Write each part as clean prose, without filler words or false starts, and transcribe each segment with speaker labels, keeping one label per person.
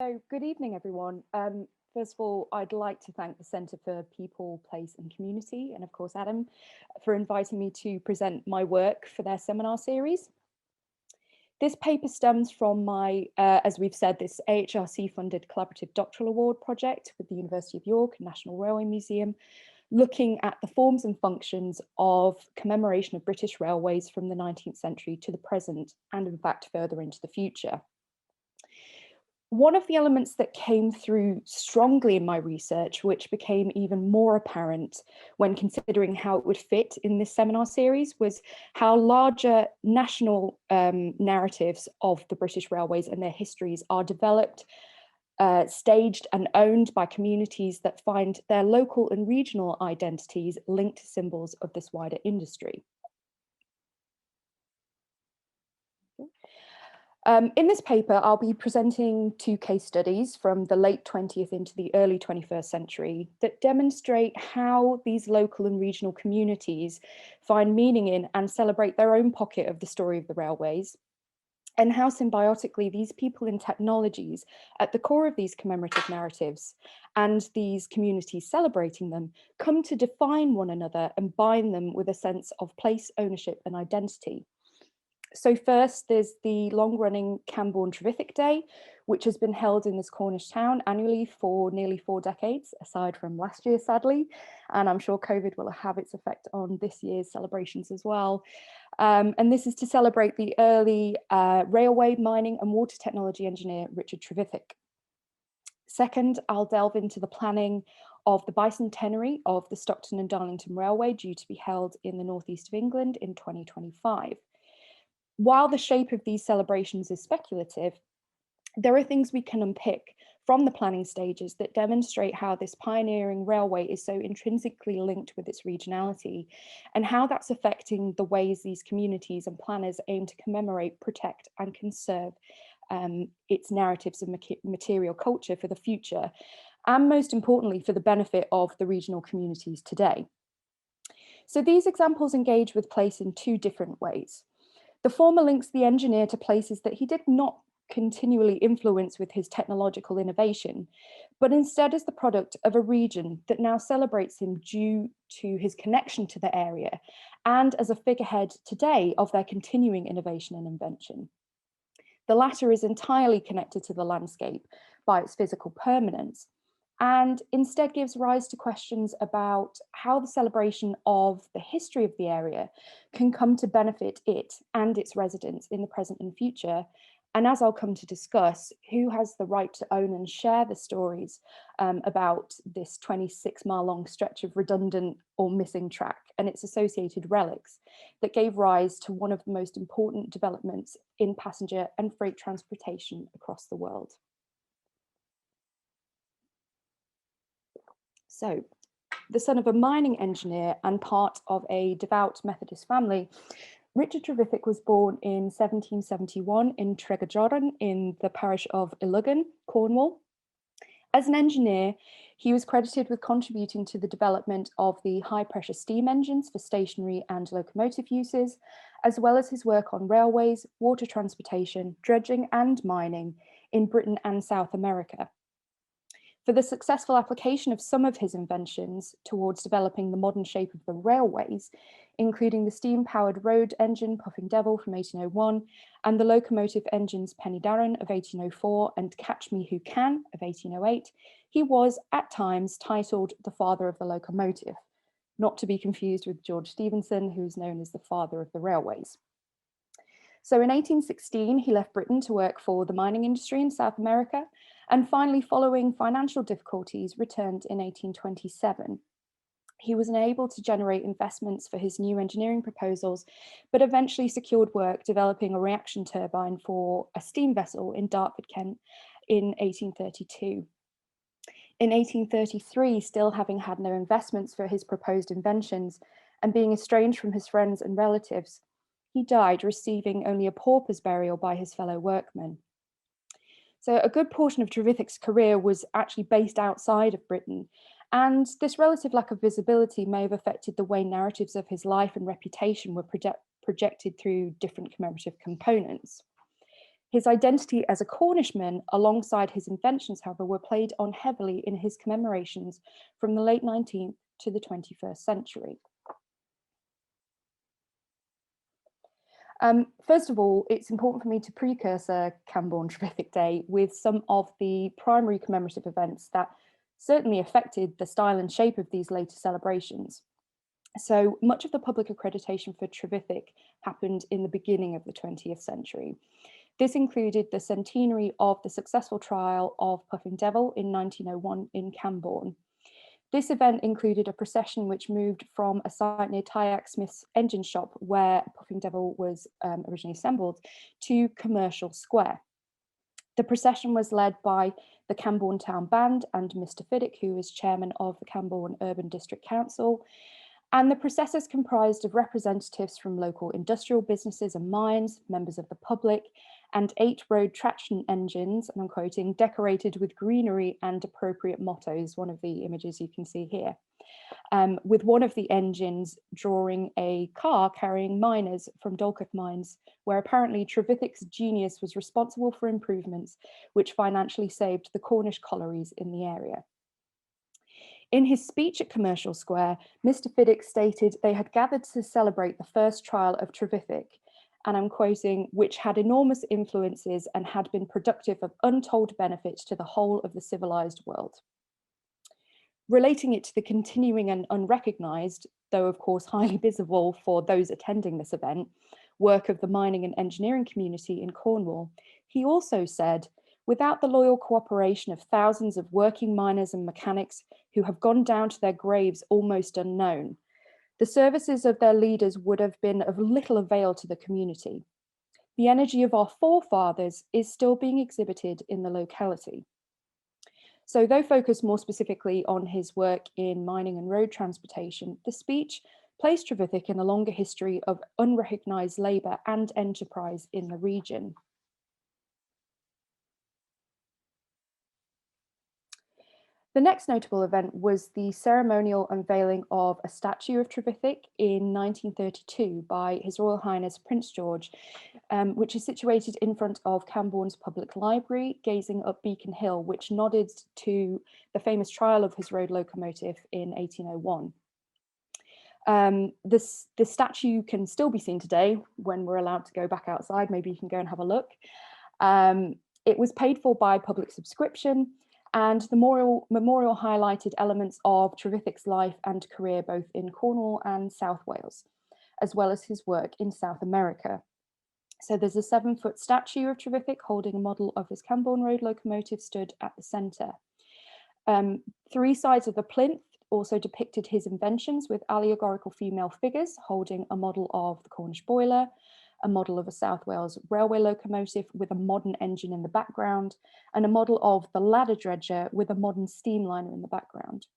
Speaker 1: So, good evening, everyone. First of all, I'd like to thank the Centre for People, Place and Community, and of course, Adam, for inviting me to present my work for their seminar series. This paper stems from my, as we've said, this AHRC funded collaborative doctoral award project with the University of York and National Railway Museum, looking at the forms and functions of commemoration of British railways from the 19th century to the present, and in fact, further into the future. One of the elements that came through strongly in my research, which became even more apparent when considering how it would fit in this seminar series, was how larger national narratives of the British Railways and their histories are developed, staged and owned by communities that find their local and regional identities linked to symbols of this wider industry. In this paper, I'll be presenting two case studies from the late 20th into the early 21st century that demonstrate how these local and regional communities find meaning in and celebrate their own pocket of the story of the railways, and how symbiotically these people and technologies at the core of these commemorative narratives and these communities celebrating them come to define one another and bind them with a sense of place, ownership and identity. So first, there's the long-running Camborne Trevithick Day, which has been held in this Cornish town annually for nearly 4 decades, aside from last year, sadly. And I'm sure COVID will have its effect on this year's celebrations as well. And this is to celebrate the early railway, mining and water technology engineer, Richard Trevithick. Second, I'll delve into the planning of the Bicentenary of the Stockton and Darlington Railway, due to be held in the northeast of England in 2025. While the shape of these celebrations is speculative, there are things we can unpick from the planning stages that demonstrate how this pioneering railway is so intrinsically linked with its regionality, and how that's affecting the ways these communities and planners aim to commemorate, protect and conserve its narratives of material culture for the future, and most importantly, for the benefit of the regional communities today. So these examples engage with place in two different ways. The former links the engineer to places that he did not continually influence with his technological innovation, but instead is the product of a region that now celebrates him due to his connection to the area, and as a figurehead today of their continuing innovation and invention. The latter is entirely connected to the landscape by its physical permanence, and instead gives rise to questions about how the celebration of the history of the area can come to benefit it and its residents in the present and future. And as I'll come to discuss, who has the right to own and share the stories about this 26-mile long stretch of redundant or missing track and its associated relics that gave rise to one of the most important developments in passenger and freight transportation across the world. So, the son of a mining engineer and part of a devout Methodist family, Richard Trevithick was born in 1771 in Tregajoran in the parish of Iluggan, Cornwall. As an engineer, he was credited with contributing to the development of the high-pressure steam engines for stationary and locomotive uses, as well as his work on railways, water transportation, dredging and mining in Britain and South America. For the successful application of some of his inventions towards developing the modern shape of the railways, including the steam-powered road engine Puffing Devil from 1801 and the locomotive engines Penny Darren of 1804 and Catch Me Who Can of 1808, he was at times titled the father of the locomotive, not to be confused with George Stephenson, who is known as the father of the railways. So in 1816, he left Britain to work for the mining industry in South America, and finally, following financial difficulties, returned in 1827. He was unable to generate investments for his new engineering proposals, but eventually secured work developing a reaction turbine for a steam vessel in Dartford, Kent in 1832. In 1833, still having had no investments for his proposed inventions and being estranged from his friends and relatives, he died, receiving only a pauper's burial by his fellow workmen. So a good portion of Trevithick's career was actually based outside of Britain, and this relative lack of visibility may have affected the way narratives of his life and reputation were projected through different commemorative components. His identity as a Cornishman, alongside his inventions, however, were played on heavily in his commemorations from the late 19th to the 21st century. First of all, it's important for me to precursor Camborne Trevithick Day with some of the primary commemorative events that certainly affected the style and shape of these later celebrations. So much of the public accreditation for Trevithick happened in the beginning of the 20th century. This included the centenary of the successful trial of Puffing Devil in 1901 in Camborne. This event included a procession which moved from a site near Tyack Smith's engine shop, where Puffing Devil was originally assembled, to Commercial Square. The procession was led by the Camborne Town Band and Mr. Fiddick, who is chairman of the Camborne Urban District Council. And the processors comprised of representatives from local industrial businesses and mines, members of the public, and 8 road traction engines, and I'm quoting, decorated with greenery and appropriate mottos, one of the images you can see here, with one of the engines drawing a car carrying miners from Dorset mines, where apparently Trevithick's genius was responsible for improvements which financially saved the Cornish collieries in the area. In his speech at Commercial Square, Mr. Fiddick stated they had gathered to celebrate the first trial of Trevithick, and I'm quoting, which had enormous influences and had been productive of untold benefits to the whole of the civilized world. Relating it to the continuing and unrecognised, though of course highly visible for those attending this event, work of the mining and engineering community in Cornwall, he also said, without the loyal cooperation of thousands of working miners and mechanics who have gone down to their graves almost unknown, the services of their leaders would have been of little avail to the community. The energy of our forefathers is still being exhibited in the locality. So though focused more specifically on his work in mining and road transportation, the speech placed Trevithick in a longer history of unrecognised labour and enterprise in the region. The next notable event was the ceremonial unveiling of a statue of Trevithick in 1932 by His Royal Highness Prince George, which is situated in front of Camborne's Public Library, gazing up Beacon Hill, which nodded to the famous trial of his road locomotive in 1801. The statue can still be seen today when we're allowed to go back outside. Maybe you can go and have a look. It was paid for by public subscription, and the memorial highlighted elements of Trevithick's life and career both in Cornwall and South Wales, as well as his work in South America. So there's a 7-foot statue of Trevithick holding a model of his Camborne road locomotive stood at the centre. 3 sides of the plinth also depicted his inventions with allegorical female figures holding a model of the Cornish boiler, a model of a South Wales railway locomotive with a modern engine in the background, and a model of the ladder dredger with a modern steamliner in the background.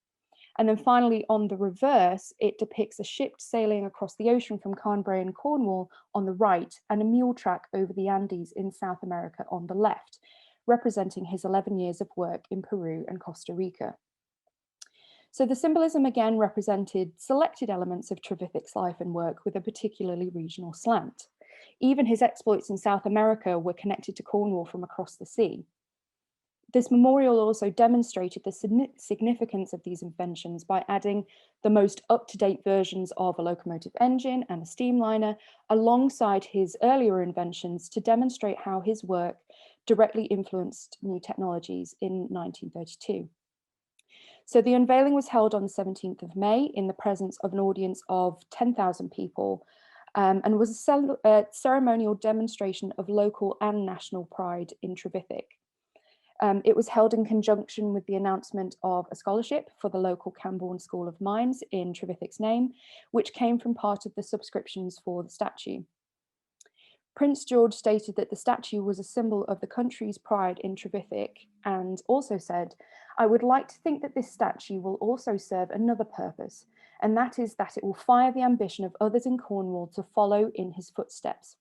Speaker 1: And then finally, on the reverse, it depicts a ship sailing across the ocean from Camborne in Cornwall on the right, and a mule track over the Andes in South America on the left, representing his 11 years of work in Peru and Costa Rica. So the symbolism again represented selected elements of Trevithick's life and work with a particularly regional slant. Even his exploits in South America were connected to Cornwall from across the sea. This memorial also demonstrated the significance of these inventions by adding the most up-to-date versions of a locomotive engine and a steamliner alongside his earlier inventions to demonstrate how his work directly influenced new technologies in 1932. So the unveiling was held on the 17th of May in the presence of an audience of 10,000 people, and was a ceremonial demonstration of local and national pride in Trevithick. It was held in conjunction with the announcement of a scholarship for the local Camborne School of Mines in Trevithick's name, which came from part of the subscriptions for the statue. Prince George stated that the statue was a symbol of the country's pride in Trevithick, and also said, "I would like to think that this statue will also serve another purpose, and that is that it will fire the ambition of others in Cornwall to follow in his footsteps."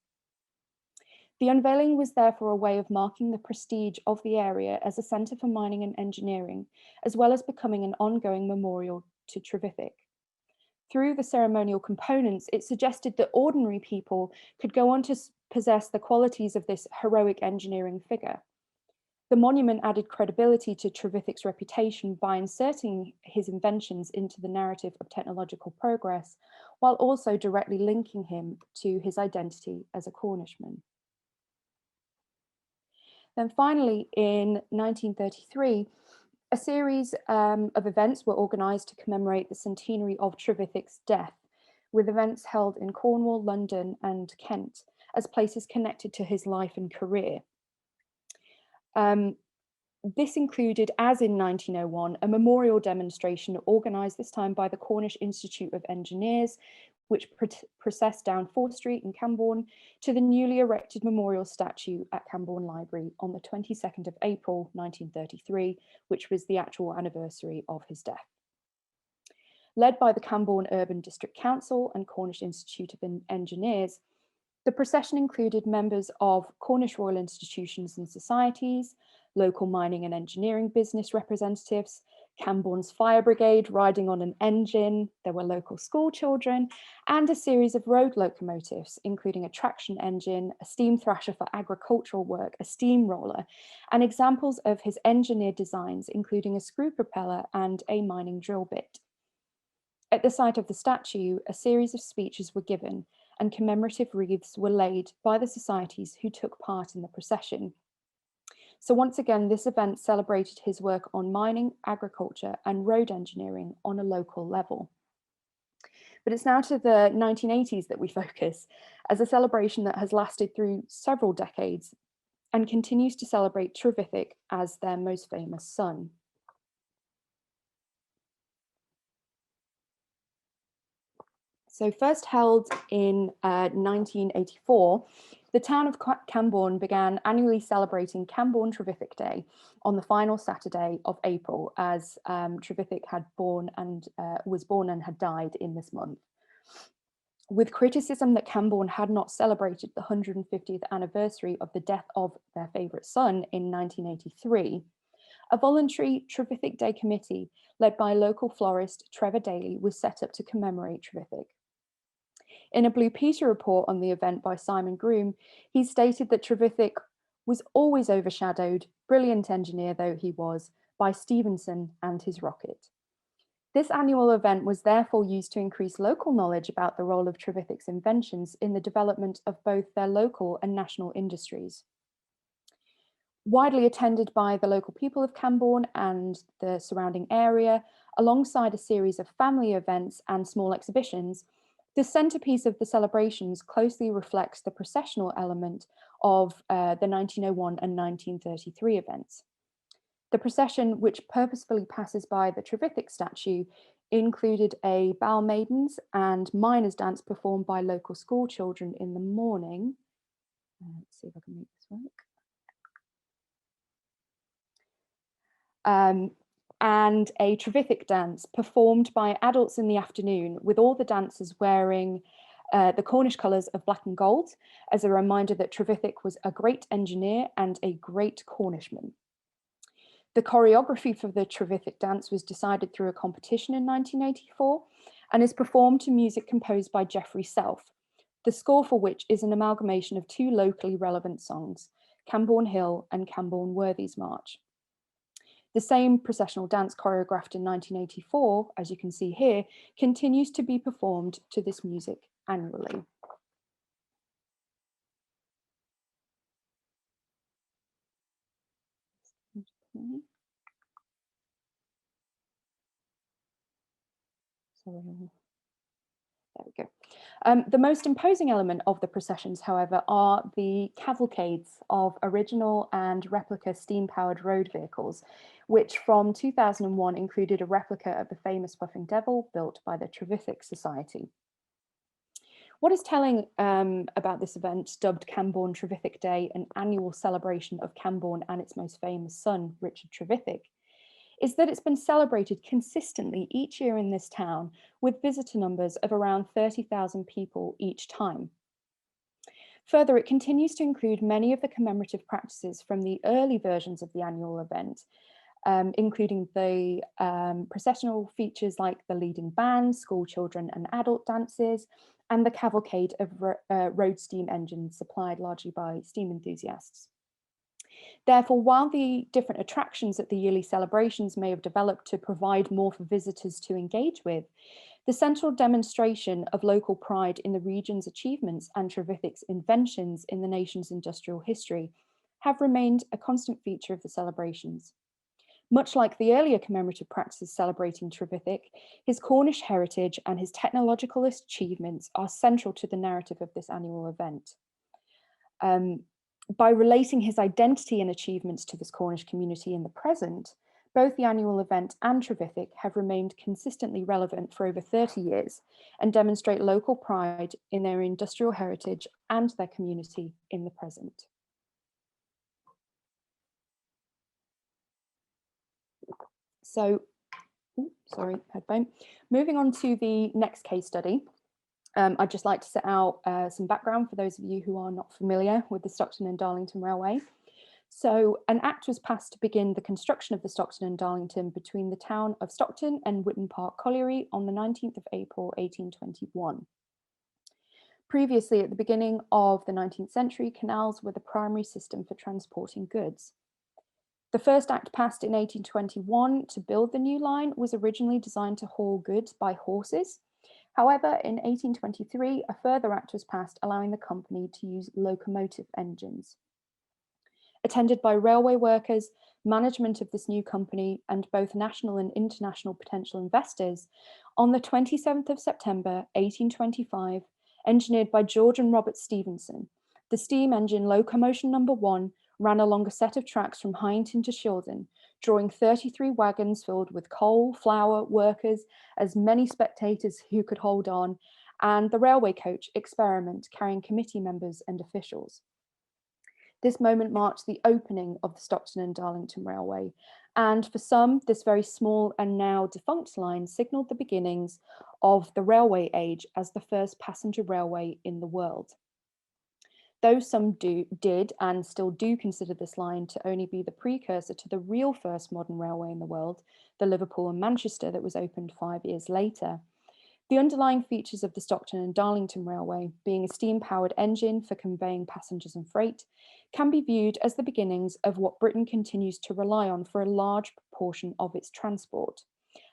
Speaker 1: The unveiling was therefore a way of marking the prestige of the area as a centre for mining and engineering, as well as becoming an ongoing memorial to Trevithick. Through the ceremonial components, it suggested that ordinary people could go on to possess the qualities of this heroic engineering figure. The monument added credibility to Trevithick's reputation by inserting his inventions into the narrative of technological progress, while also directly linking him to his identity as a Cornishman. Then finally, in 1933, a series of events were organised to commemorate the centenary of Trevithick's death, with events held in Cornwall, London and Kent as places connected to his life and career. This included, as in 1901, a memorial demonstration organised this time by the Cornish Institute of Engineers, which processed down Fore Street in Camborne to the newly erected memorial statue at Camborne Library on the 22nd of April 1933, which was the actual anniversary of his death. Led by the Camborne Urban District Council and Cornish Institute of Engineers, the procession included members of Cornish Royal Institutions and Societies, local mining and engineering business representatives, Camborne's fire brigade riding on an engine, there were local school children, and a series of road locomotives, including a traction engine, a steam thrasher for agricultural work, a steamroller, and examples of his engineered designs, including a screw propeller and a mining drill bit. At the site of the statue, a series of speeches were given and commemorative wreaths were laid by the societies who took part in the procession. So once again, this event celebrated his work on mining, agriculture, and road engineering on a local level. But it's now to the 1980s that we focus, as a celebration that has lasted through several decades and continues to celebrate Trevithick as their most famous son. So first held in 1984, the town of Camborne began annually celebrating Camborne Trevithick Day on the final Saturday of April, as Trevithick was born and had died in this month. With criticism that Camborne had not celebrated the 150th anniversary of the death of their favourite son in 1983, a voluntary Trevithick Day committee led by local florist Trevor Daly was set up to commemorate Trevithick. In a Blue Peter report on the event by Simon Groom, he stated that Trevithick was always overshadowed, brilliant engineer though he was, by Stephenson and his rocket. This annual event was therefore used to increase local knowledge about the role of Trevithick's inventions in the development of both their local and national industries. Widely attended by the local people of Camborne and the surrounding area, alongside a series of family events and small exhibitions, the centrepiece of the celebrations closely reflects the processional element of the 1901 and 1933 events. The procession, which purposefully passes by the Trevithick statue, included a bow maidens and miners dance performed by local school children in the morning. Let's see if I can make this work. And a Trevithick dance performed by adults in the afternoon, with all the dancers wearing the Cornish colours of black and gold, as a reminder that Trevithick was a great engineer and a great Cornishman. The choreography for the Trevithick dance was decided through a competition in 1984 and is performed to music composed by Geoffrey Self, the score for which is an amalgamation of two locally relevant songs, Camborne Hill and Camborne Worthies March. The same processional dance choreographed in 1984, as you can see here, continues to be performed to this music annually. There we go. The most imposing element of the processions, however, are the cavalcades of original and replica steam-powered road vehicles, which from 2001 included a replica of the famous Puffing Devil built by the Trevithick Society. What is telling about this event, dubbed Camborne Trevithick Day, an annual celebration of Camborne and its most famous son, Richard Trevithick, is that it's been celebrated consistently each year in this town, with visitor numbers of around 30,000 people each time. Further, it continues to include many of the commemorative practices from the early versions of the annual event, including the processional features like the leading band, school children and adult dances, and the cavalcade of road steam engines supplied largely by steam enthusiasts. Therefore, while the different attractions at the yearly celebrations may have developed to provide more for visitors to engage with, the central demonstration of local pride in the region's achievements and Trevithick's inventions in the nation's industrial history have remained a constant feature of the celebrations. Much like the earlier commemorative practices celebrating Trevithick, his Cornish heritage and his technological achievements are central to the narrative of this annual event. By relating his identity and achievements to this Cornish community in the present, both the annual event and Trevithick have remained consistently relevant for over 30 years and demonstrate local pride in their industrial heritage and their community in the present. So, sorry, headphone. Moving on to the next case study, I'd just like to set out some background for those of you who are not familiar with the Stockton and Darlington Railway. So an act was passed to begin the construction of the Stockton and Darlington between the town of Stockton and Witton Park Colliery on the 19th of April 1821. Previously, at the beginning of the 19th century, canals were the primary system for transporting goods. The first act passed in 1821 to build the new line was originally designed to haul goods by horses. However, in 1823, a further act was passed allowing the company to use locomotive engines. Attended by railway workers, management of this new company, and both national and international potential investors, on the 27th of September 1825, engineered by George and Robert Stephenson, the steam engine Locomotion No. 1 ran along a set of tracks from Hyington to Shildon, drawing 33 wagons filled with coal, flour, workers, as many spectators who could hold on, and the railway coach Experiment carrying committee members and officials. This moment marked the opening of the Stockton and Darlington Railway, and for some, this very small and now defunct line signalled the beginnings of the railway age as the first passenger railway in the world. Though some did and still do consider this line to only be the precursor to the real first modern railway in the world, the Liverpool and Manchester that was opened 5 years later, the underlying features of the Stockton and Darlington Railway, being a steam-powered engine for conveying passengers and freight, can be viewed as the beginnings of what Britain continues to rely on for a large proportion of its transport.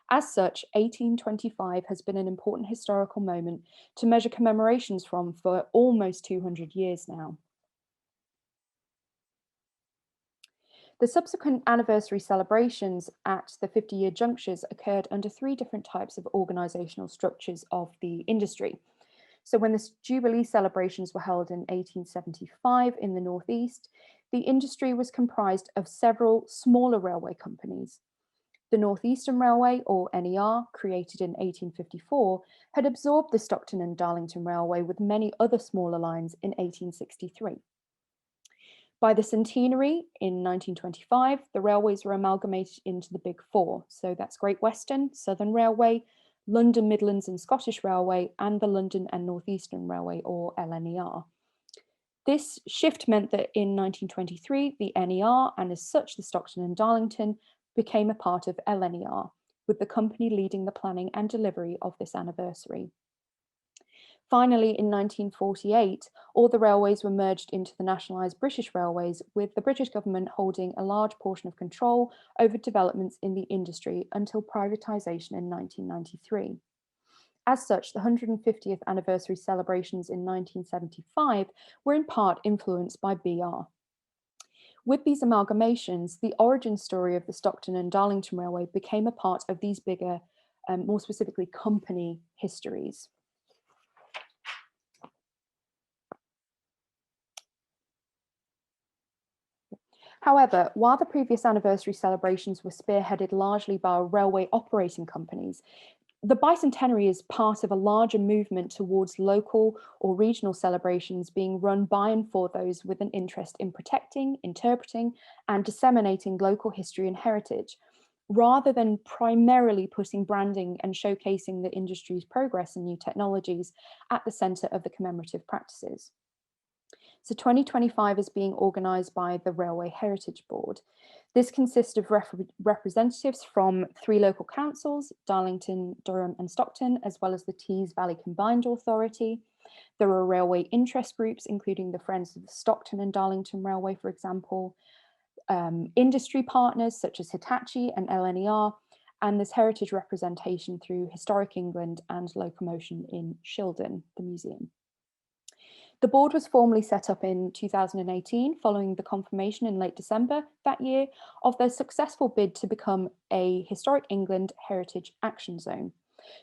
Speaker 1: As such, 1825 has been an important historical moment to measure commemorations from for almost 200 years now. The subsequent anniversary celebrations at the 50-year junctures occurred under 3 different types of organisational structures of the industry. So when the Jubilee celebrations were held in 1875 in the Northeast, the industry was comprised of several smaller railway companies. The North Eastern Railway, or NER, created in 1854, had absorbed the Stockton and Darlington Railway with many other smaller lines in 1863. By the Centenary in 1925, the railways were amalgamated into the Big Four. So that's Great Western, Southern Railway, London Midlands and Scottish Railway, and the London and North Eastern Railway, or LNER. This shift meant that in 1923, the NER, and as such the Stockton and Darlington, became a part of LNER, with the company leading the planning and delivery of this anniversary. Finally, in 1948, all the railways were merged into the nationalised British Railways, with the British government holding a large portion of control over developments in the industry until privatisation in 1993. As such, the 150th anniversary celebrations in 1975 were in part influenced by BR. With these amalgamations, the origin story of the Stockton and Darlington Railway became a part of these bigger, more specifically company histories. However, while the previous anniversary celebrations were spearheaded largely by railway operating companies, the Bicentenary is part of a larger movement towards local or regional celebrations being run by and for those with an interest in protecting, interpreting, and disseminating local history and heritage, rather than primarily putting branding and showcasing the industry's progress and new technologies at the centre of the commemorative practices. So 2025 is being organised by the Railway Heritage Board. This consists of representatives from 3 local councils, Darlington, Durham and Stockton, as well as the Tees Valley Combined Authority. There are railway interest groups, including the Friends of the Stockton and Darlington Railway, for example, industry partners such as Hitachi and LNER, and there's heritage representation through Historic England and Locomotion in Shildon, the museum. The board was formally set up in 2018 following the confirmation in late December that year of their successful bid to become a Historic England Heritage Action Zone.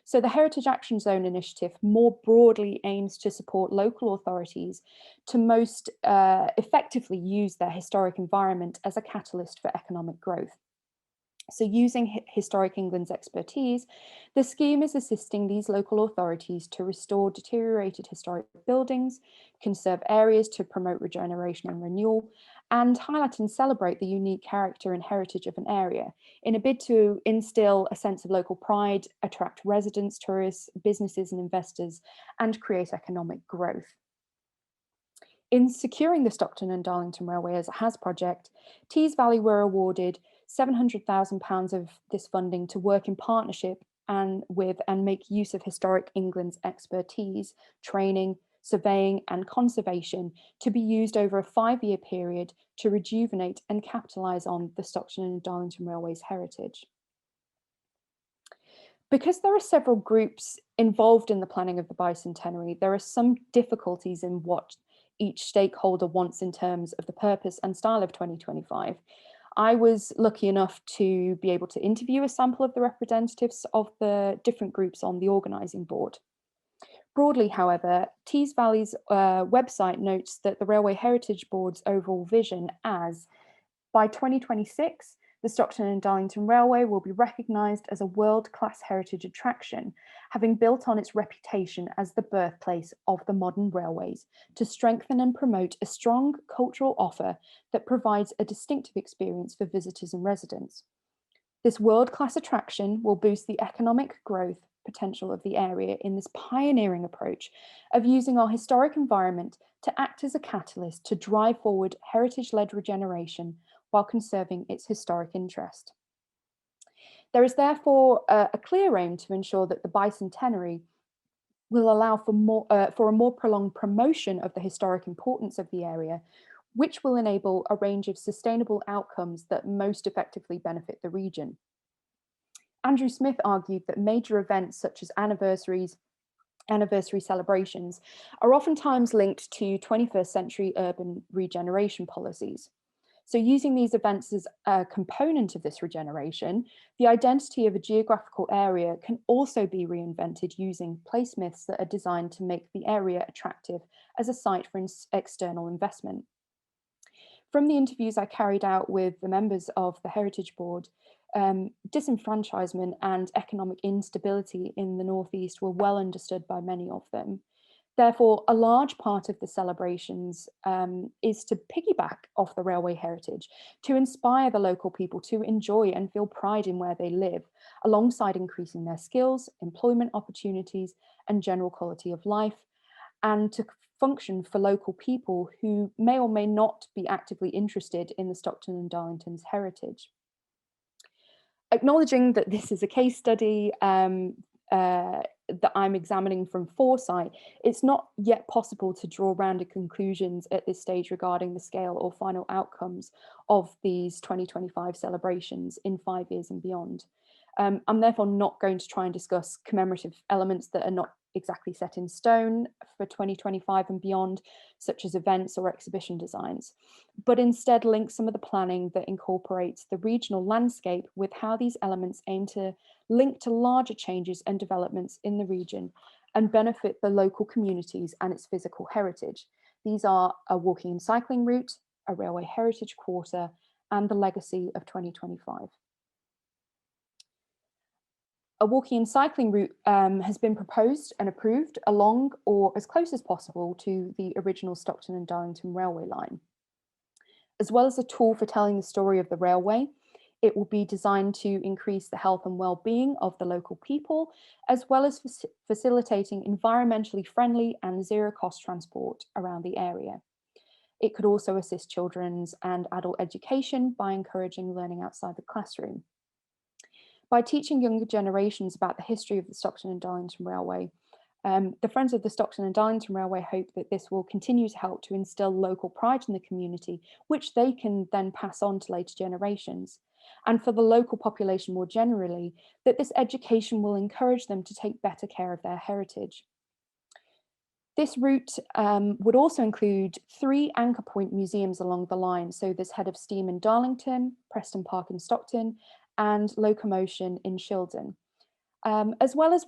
Speaker 1: So the Heritage Action Zone initiative more broadly aims to support local authorities to most effectively use their historic environment as a catalyst for economic growth. So using Historic England's expertise, the scheme is assisting these local authorities to restore deteriorated historic buildings, conserve areas to promote regeneration and renewal, and highlight and celebrate the unique character and heritage of an area in a bid to instill a sense of local pride, attract residents, tourists, businesses and investors, and create economic growth. In securing the Stockton and Darlington Railway as a HAS project, Tees Valley were awarded £700,000 of this funding to work in partnership and make use of Historic England's expertise, training, surveying and conservation to be used over a 5-year period to rejuvenate and capitalise on the Stockton and Darlington Railway's heritage. Because there are several groups involved in the planning of the bicentenary, there are some difficulties in what each stakeholder wants in terms of the purpose and style of 2025. I was lucky enough to be able to interview a sample of the representatives of the different groups on the organising board. Broadly, however, Tees Valley's website notes that the Railway Heritage Board's overall vision as, by 2026, the Stockton and Darlington Railway will be recognised as a world-class heritage attraction, having built on its reputation as the birthplace of the modern railways to strengthen and promote a strong cultural offer that provides a distinctive experience for visitors and residents. This world-class attraction will boost the economic growth potential of the area in this pioneering approach of using our historic environment to act as a catalyst to drive forward heritage-led regeneration while conserving its historic interest. There is therefore a clear aim to ensure that the bicentenary will allow for a more prolonged promotion of the historic importance of the area, which will enable a range of sustainable outcomes that most effectively benefit the region. Andrew Smith argued that major events such as anniversary celebrations are oftentimes linked to 21st century urban regeneration policies. So using these events as a component of this regeneration, the identity of a geographical area can also be reinvented using place myths that are designed to make the area attractive as a site for external investment. From the interviews I carried out with the members of the Heritage Board, disenfranchisement and economic instability in the Northeast were well understood by many of them. Therefore, a large part of the celebrations is to piggyback off the railway heritage, to inspire the local people to enjoy and feel pride in where they live, alongside increasing their skills, employment opportunities, and general quality of life, and to function for local people who may or may not be actively interested in the Stockton and Darlington's heritage. Acknowledging that this is a case study that I'm examining from foresight, it's not yet possible to draw rounded conclusions at this stage regarding the scale or final outcomes of these 2025 celebrations in 5 years and beyond. I'm therefore not going to try and discuss commemorative elements that are not exactly set in stone for 2025 and beyond, such as events or exhibition designs, but instead link some of the planning that incorporates the regional landscape with how these elements aim to link to larger changes and developments in the region and benefit the local communities and its physical heritage. These are a walking and cycling route, a railway heritage quarter, and the legacy of 2025. A walking and cycling route has been proposed and approved along or as close as possible to the original Stockton and Darlington Railway line. As well as a tool for telling the story of the railway, it will be designed to increase the health and well-being of the local people, as well as facilitating environmentally friendly and zero-cost transport around the area. It could also assist children's and adult education by encouraging learning outside the classroom. By teaching younger generations about the history of the Stockton and Darlington Railway, the Friends of the Stockton and Darlington Railway hope that this will continue to help to instill local pride in the community, which they can then pass on to later generations. And for the local population more generally, that this education will encourage them to take better care of their heritage. This route would also include 3 anchor point museums along the line. So there's Head of Steam in Darlington, Preston Park in Stockton, and Locomotion in Shildon. As well as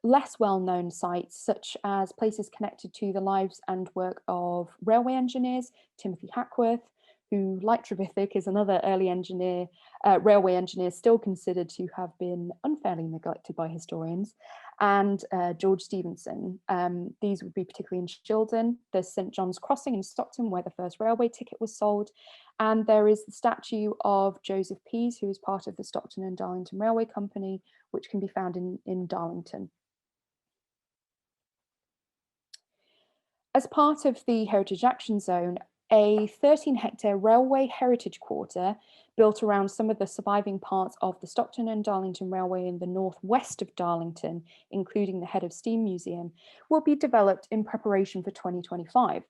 Speaker 1: less well-known sites, such as places connected to the lives and work of railway engineers, Timothy Hackworth, who, like Trevithick, is another early engineer, railway engineer still considered to have been unfairly neglected by historians, and George Stephenson. These would be particularly in Shildon. There's St John's Crossing in Stockton, where the first railway ticket was sold. And there is the statue of Joseph Pease, who is part of the Stockton and Darlington Railway Company, which can be found in Darlington. As part of the Heritage Action Zone, a 13-hectare railway heritage quarter built around some of the surviving parts of the Stockton and Darlington Railway in the northwest of Darlington, including the Head of Steam Museum, will be developed in preparation for 2025.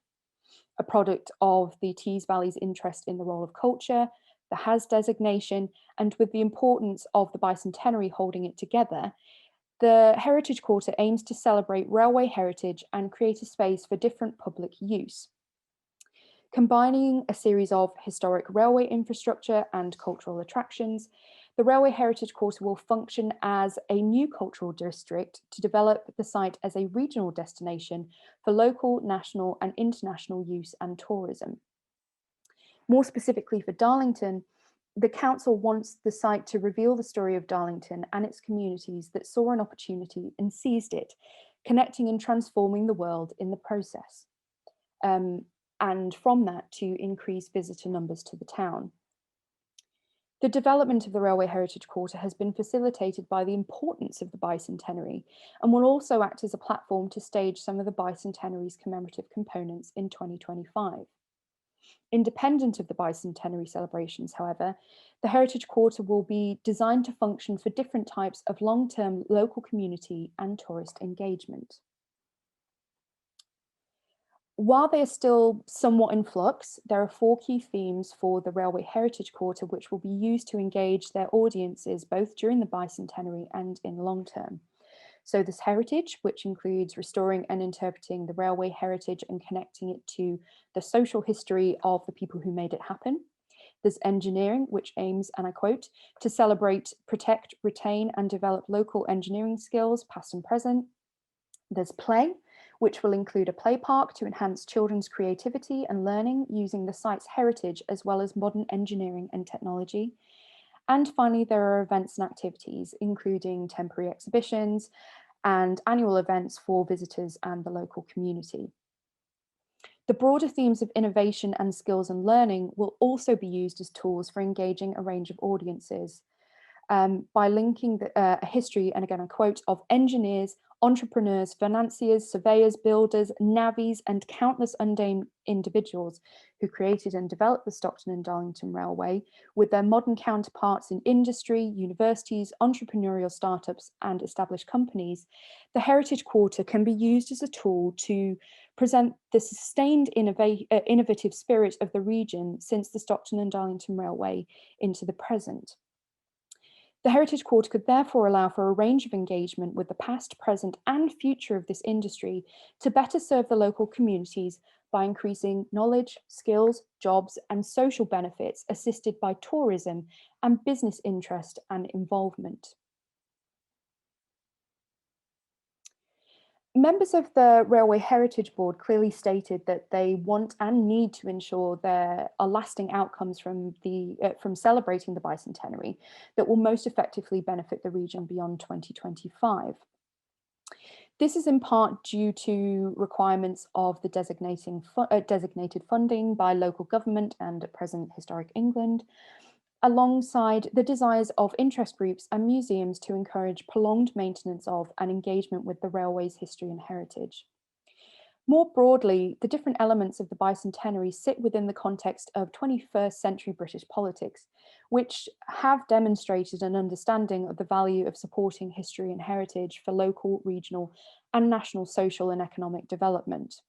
Speaker 1: A product of the Tees Valley's interest in the role of culture, the HAS designation, and with the importance of the Bicentenary holding it together, the Heritage Quarter aims to celebrate railway heritage and create a space for different public use. Combining a series of historic railway infrastructure and cultural attractions, the Railway Heritage Quarter will function as a new cultural district to develop the site as a regional destination for local, national, and international use and tourism. More specifically for Darlington, the council wants the site to reveal the story of Darlington and its communities that saw an opportunity and seized it, connecting and transforming the world in the process. And from that to increase visitor numbers to the town. The development of the Railway Heritage Quarter has been facilitated by the importance of the Bicentenary and will also act as a platform to stage some of the Bicentenary's commemorative components in 2025. Independent of the Bicentenary celebrations, however, the Heritage Quarter will be designed to function for different types of long-term local community and tourist engagement. While they are still somewhat in flux, there are 4 key themes for the Railway Heritage Quarter which will be used to engage their audiences both during the Bicentenary and in long term. So there's heritage, which includes restoring and interpreting the railway heritage and connecting it to the social history of the people who made it happen. There's engineering, which aims, and I quote, to celebrate, protect, retain, and develop local engineering skills, past and present. There's play, which will include a play park to enhance children's creativity and learning using the site's heritage as well as modern engineering and technology. And finally, there are events and activities, including temporary exhibitions and annual events for visitors and the local community. The broader themes of innovation and skills and learning will also be used as tools for engaging a range of audiences. By linking a history, and again I quote, of engineers, entrepreneurs, financiers, surveyors, builders, navvies, and countless unnamed individuals who created and developed the Stockton and Darlington Railway with their modern counterparts in industry, universities, entrepreneurial startups, and established companies, the Heritage Quarter can be used as a tool to present the sustained innovative spirit of the region since the Stockton and Darlington Railway into the present. The Heritage Quarter could therefore allow for a range of engagement with the past, present, and future of this industry to better serve the local communities by increasing knowledge, skills, jobs, and social benefits assisted by tourism and business interest and involvement. Members of the Railway Heritage Board clearly stated that they want and need to ensure there are lasting outcomes from celebrating the Bicentenary that will most effectively benefit the region beyond 2025. This is in part due to requirements of the designated funding by local government and at present Historic England, alongside the desires of interest groups and museums to encourage prolonged maintenance of and engagement with the railway's history and heritage. More broadly, the different elements of the bicentenary sit within the context of 21st century British politics, which have demonstrated an understanding of the value of supporting history and heritage for local, regional, and national social and economic development.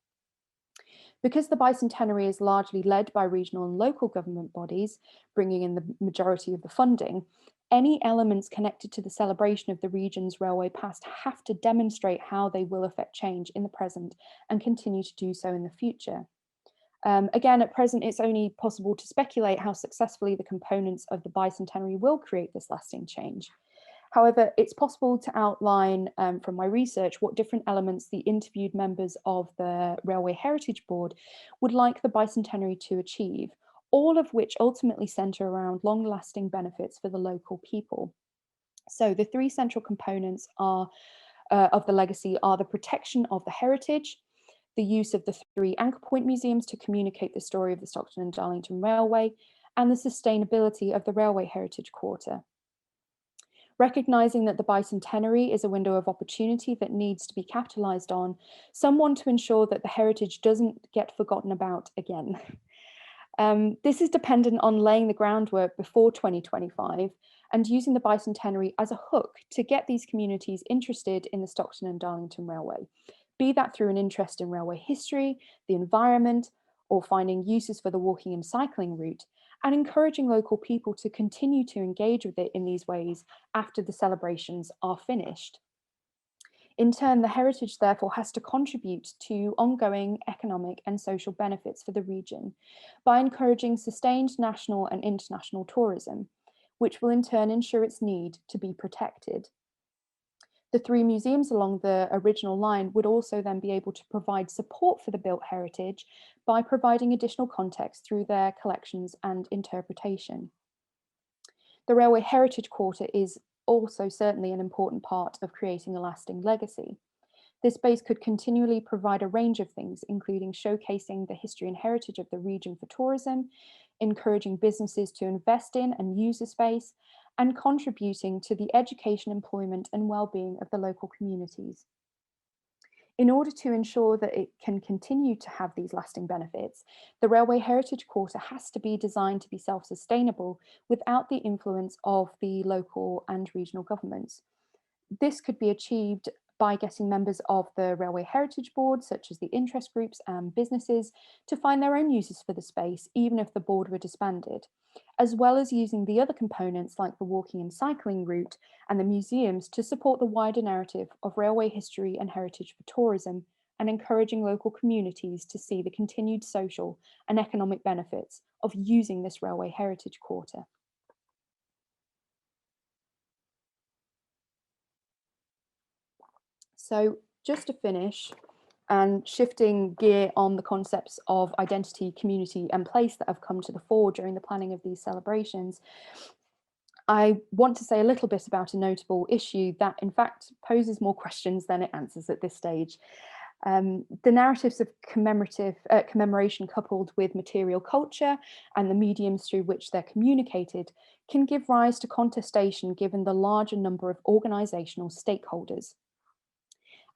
Speaker 1: Because the bicentenary is largely led by regional and local government bodies, bringing in the majority of the funding, any elements connected to the celebration of the region's railway past have to demonstrate how they will affect change in the present and continue to do so in the future. Again, at present, it's only possible to speculate how successfully the components of the bicentenary will create this lasting change. However, it's possible to outline from my research what different elements the interviewed members of the Railway Heritage Board would like the bicentenary to achieve, all of which ultimately centre around long-lasting benefits for the local people. So the three central components of the legacy are the protection of the heritage, the use of the three anchor point museums to communicate the story of the Stockton and Darlington Railway, and the sustainability of the Railway Heritage Quarter. Recognising that the bicentenary is a window of opportunity that needs to be capitalised on, some want to ensure that the heritage doesn't get forgotten about again. This is dependent on laying the groundwork before 2025 and using the bicentenary as a hook to get these communities interested in the Stockton and Darlington Railway, be that through an interest in railway history, the environment, or finding uses for the walking and cycling route, and encouraging local people to continue to engage with it in these ways after the celebrations are finished. In turn, the heritage therefore has to contribute to ongoing economic and social benefits for the region by encouraging sustained national and international tourism, which will in turn ensure its need to be protected. The three museums along the original line would also then be able to provide support for the built heritage by providing additional context through their collections and interpretation. The Railway Heritage Quarter is also certainly an important part of creating a lasting legacy. This space could continually provide a range of things, including showcasing the history and heritage of the region for tourism, encouraging businesses to invest in and use the space, and contributing to the education, employment, and well-being of the local communities. In order to ensure that it can continue to have these lasting benefits, the Railway Heritage Quarter has to be designed to be self-sustainable without the influence of the local and regional governments. This could be achieved by getting members of the Railway Heritage Board, such as the interest groups and businesses, to find their own uses for the space, even if the board were disbanded, as well as using the other components like the walking and cycling route and the museums to support the wider narrative of railway history and heritage for tourism, and encouraging local communities to see the continued social and economic benefits of using this Railway Heritage Quarter. So just to finish, and shifting gear on the concepts of identity, community, and place that have come to the fore during the planning of these celebrations, I want to say a little bit about a notable issue that in fact poses more questions than it answers at this stage. The narratives of commemoration coupled with material culture and the mediums through which they're communicated can give rise to contestation given the larger number of organisational stakeholders.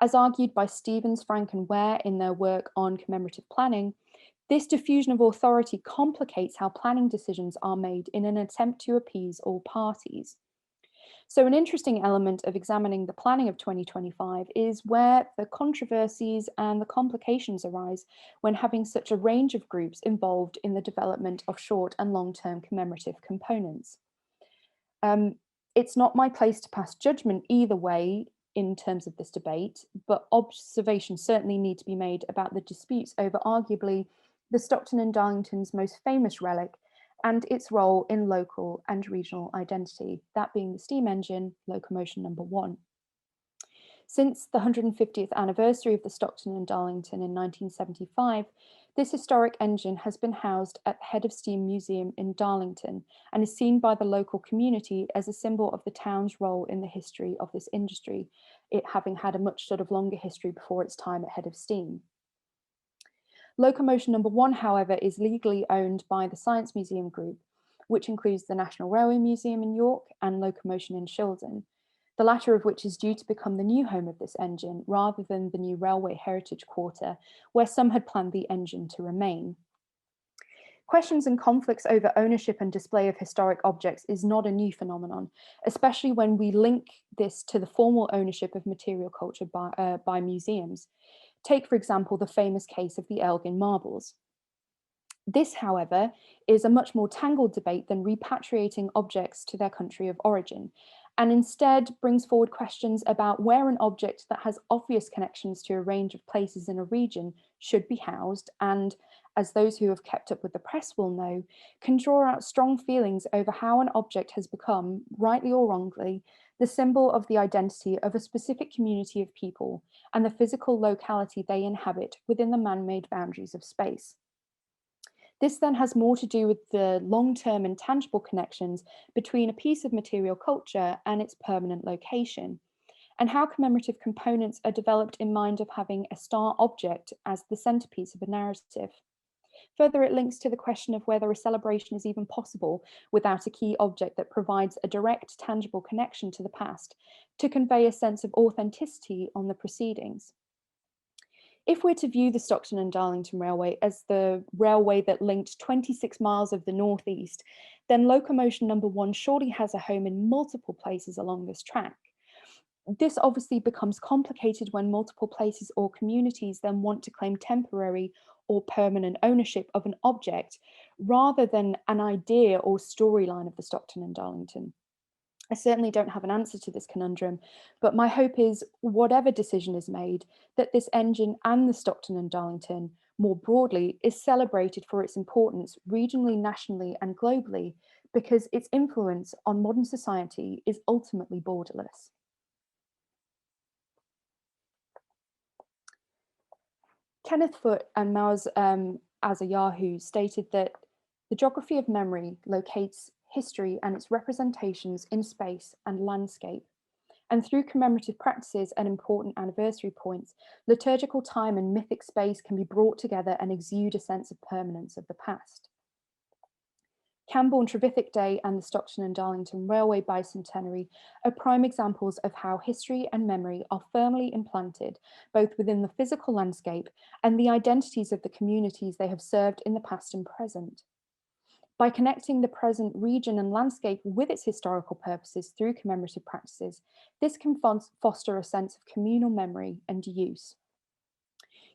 Speaker 1: As argued by Stevens, Frank and Ware in their work on commemorative planning, this diffusion of authority complicates how planning decisions are made in an attempt to appease all parties. So an interesting element of examining the planning of 2025 is where the controversies and the complications arise when having such a range of groups involved in the development of short and long-term commemorative components. It's not my place to pass judgment either way in terms of this debate, but observations certainly need to be made about the disputes over arguably the Stockton and Darlington's most famous relic and its role in local and regional identity, that being the steam engine, locomotion number 1. Since the 150th anniversary of the Stockton and Darlington in 1975, this historic engine has been housed at the Head of Steam Museum in Darlington and is seen by the local community as a symbol of the town's role in the history of this industry, it having had a much sort of longer history before its time at Head of Steam. Locomotion number 1, however, is legally owned by the Science Museum Group, which includes the National Railway Museum in York and Locomotion in Shildon. the latter of which is due to become the new home of this engine rather than the new railway heritage quarter, where some had planned the engine to remain. Questions and conflicts over ownership and display of historic objects is not a new phenomenon, especially when we link this to the formal ownership of material culture by museums. Take, for example, the famous case of the Elgin marbles. This, however, is a much more tangled debate than repatriating objects to their country of origin, and instead brings forward questions about where an object that has obvious connections to a range of places in a region should be housed, and, as those who have kept up with the press will know, can draw out strong feelings over how an object has become, rightly or wrongly, the symbol of the identity of a specific community of people and the physical locality they inhabit within the man-made boundaries of space. This then has more to do with the long-term and tangible connections between a piece of material culture and its permanent location, and how commemorative components are developed in mind of having a star object as the centerpiece of a narrative. Further, it links to the question of whether a celebration is even possible without a key object that provides a direct, tangible connection to the past to convey a sense of authenticity on the proceedings. If we're to view the Stockton and Darlington Railway as the railway that linked 26 miles of the northeast, then locomotion number 1 surely has a home in multiple places along this track. This obviously becomes complicated when multiple places or communities then want to claim temporary or permanent ownership of an object rather than an idea or storyline of the Stockton and Darlington. I certainly don't have an answer to this conundrum, but my hope is, whatever decision is made, that this engine and the Stockton and Darlington, more broadly, is celebrated for its importance regionally, nationally, and globally, because its influence on modern society is ultimately borderless. Kenneth Foote and Maoz Azayahu stated that the geography of memory locates history and its representations in space and landscape. And through commemorative practices and important anniversary points, liturgical time and mythic space can be brought together and exude a sense of permanence of the past. Camborne Trevithick Day and the Stockton and Darlington Railway Bicentenary are prime examples of how history and memory are firmly implanted both within the physical landscape and the identities of the communities they have served in the past and present. By connecting the present region and landscape with its historical purposes through commemorative practices, this can foster a sense of communal memory and use.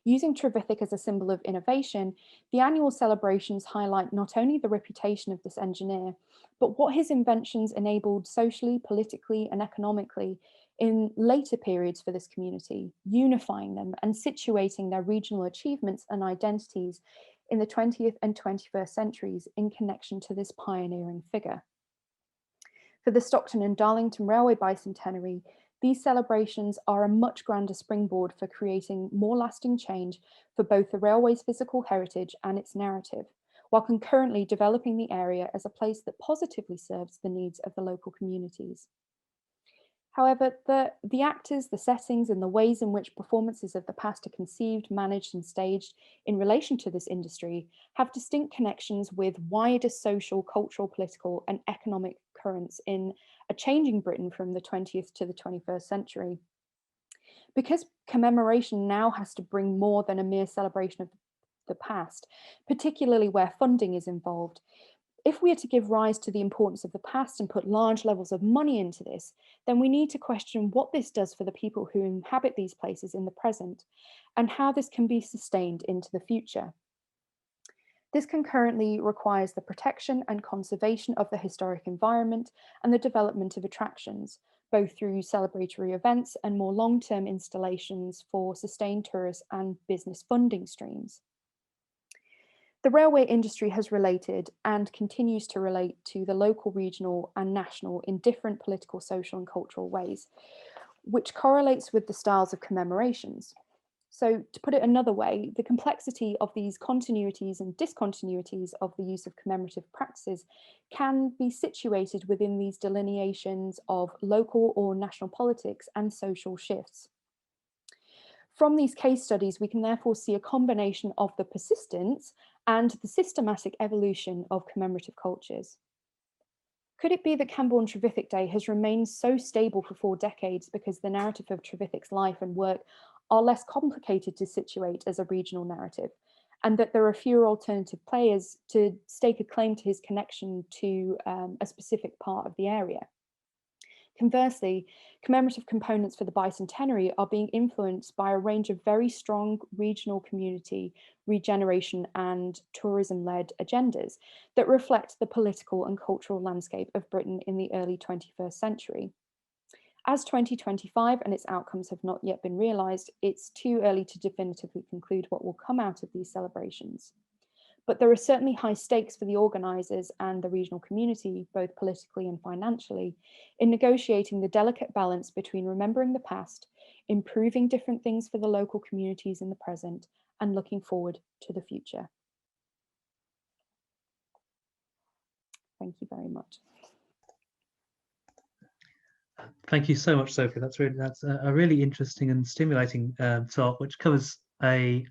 Speaker 1: Using Trevithick as a symbol of innovation, the annual celebrations highlight not only the reputation of this engineer, but what his inventions enabled socially, politically, and economically in later periods for this community, unifying them and situating their regional achievements and identities in the 20th and 21st centuries in connection to this pioneering figure. For the Stockton and Darlington Railway Bicentenary, these celebrations are a much grander springboard for creating more lasting change for both the railway's physical heritage and its narrative, while concurrently developing the area as a place that positively serves the needs of the local communities. However, the actors, the settings, and the ways in which performances of the past are conceived, managed, and staged in relation to this industry have distinct connections with wider social, cultural, political, and economic currents in a changing Britain from the 20th to the 21st century. Because commemoration now has to bring more than a mere celebration of the past, particularly where funding is involved, if we are to give rise to the importance of the past and put large levels of money into this, then we need to question what this does for the people who inhabit these places in the present and how this can be sustained into the future. This concurrently requires the protection and conservation of the historic environment and the development of attractions, both through celebratory events and more long-term installations for sustained tourist and business funding streams. The railway industry has related and continues to relate to the local, regional, and national in different political, social, and cultural ways, which correlates with the styles of commemorations. So, to put it another way, the complexity of these continuities and discontinuities of the use of commemorative practices can be situated within these delineations of local or national politics and social shifts. From these case studies, we can therefore see a combination of the persistence and the systematic evolution of commemorative cultures. Could it be that Camborne Trevithick Day has remained so stable for 4 decades because the narrative of Trevithick's life and work are less complicated to situate as a regional narrative, and that there are fewer alternative players to stake a claim to his connection to a specific part of the area? Conversely, commemorative components for the Bicentenary are being influenced by a range of very strong regional community, regeneration and tourism-led agendas that reflect the political and cultural landscape of Britain in the early 21st century. As 2025 and its outcomes have not yet been realised, it's too early to definitively conclude what will come out of these celebrations. But there are certainly high stakes for the organisers and the regional community, both politically and financially, in negotiating the delicate balance between remembering the past, improving different things for the local communities in the present, and looking forward to the future. Thank you very much.
Speaker 2: Thank you so much, Sophie. That's a really interesting and stimulating talk, which covers a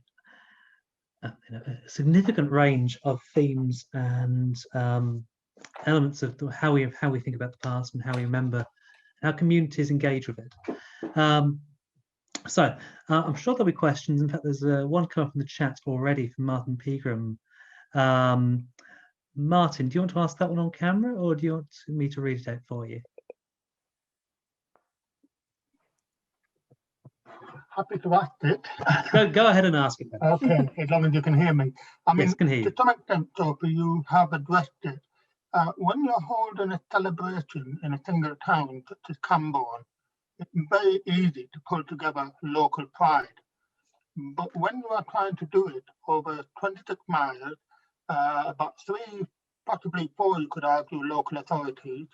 Speaker 2: significant range of themes and elements of how we think about the past and how we remember, how communities engage with it. So I'm sure there'll be questions. In fact, there's one come up in the chat already from Martin Pegram. Martin, do you want to ask that one on camera, or do you want me to read it out for you?
Speaker 3: Happy to ask it.
Speaker 2: Go ahead and ask it then.
Speaker 3: Okay, as long as you can hear me. I mean,
Speaker 2: yes, can hear you.
Speaker 3: To some extent, Sophie, you have addressed it. When you're holding a celebration in a single town, such as Camborne, it's very easy to pull together local pride. But when you are trying to do it over 26 miles, about 3, possibly 4, you could argue, local authorities,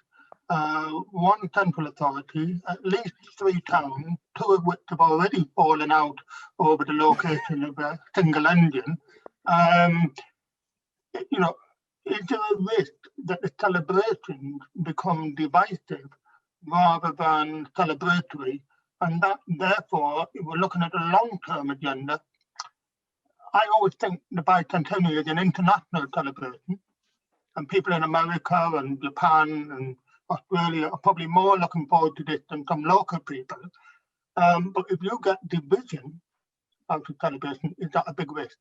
Speaker 3: 1 central authority, at least 3 towns, 2 of which have already fallen out over the location of a single engine. You know, is there a risk that the celebrations become divisive rather than celebratory, and that therefore, if we're looking at a long-term agenda, I always think the Bicentenary is an international celebration, and people in America and Japan and Australia are probably more looking forward to this than some local people. But if you get division out of celebration, is that a big risk?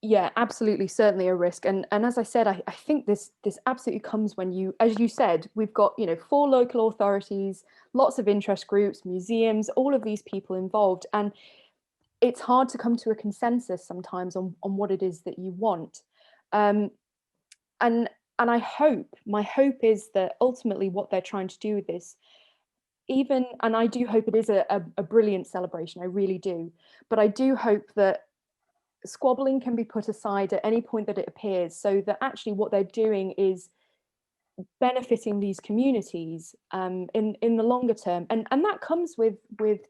Speaker 1: Yeah, absolutely, certainly a risk. And as I said, I think this absolutely comes when you, as you said, we've got 4 local authorities, lots of interest groups, museums, all of these people involved, and it's hard to come to a consensus sometimes on what it is that you want. And I hope, my hope is that ultimately what they're trying to do with this, and I do hope it is a brilliant celebration, I really do, but I do hope that squabbling can be put aside at any point that it appears, so that actually what they're doing is benefiting these communities in the longer term, and that comes with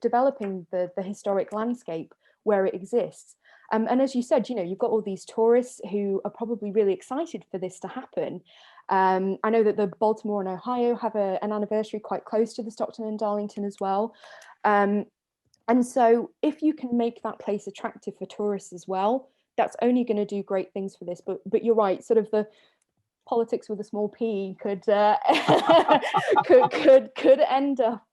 Speaker 1: developing the historic landscape where it exists. And as you said, you've got all these tourists who are probably really excited for this to happen. I know that the Baltimore and Ohio have an anniversary quite close to the Stockton and Darlington as well. And so if you can make that place attractive for tourists as well, that's only going to do great things for this. But you're right, sort of the politics with a small p could could end up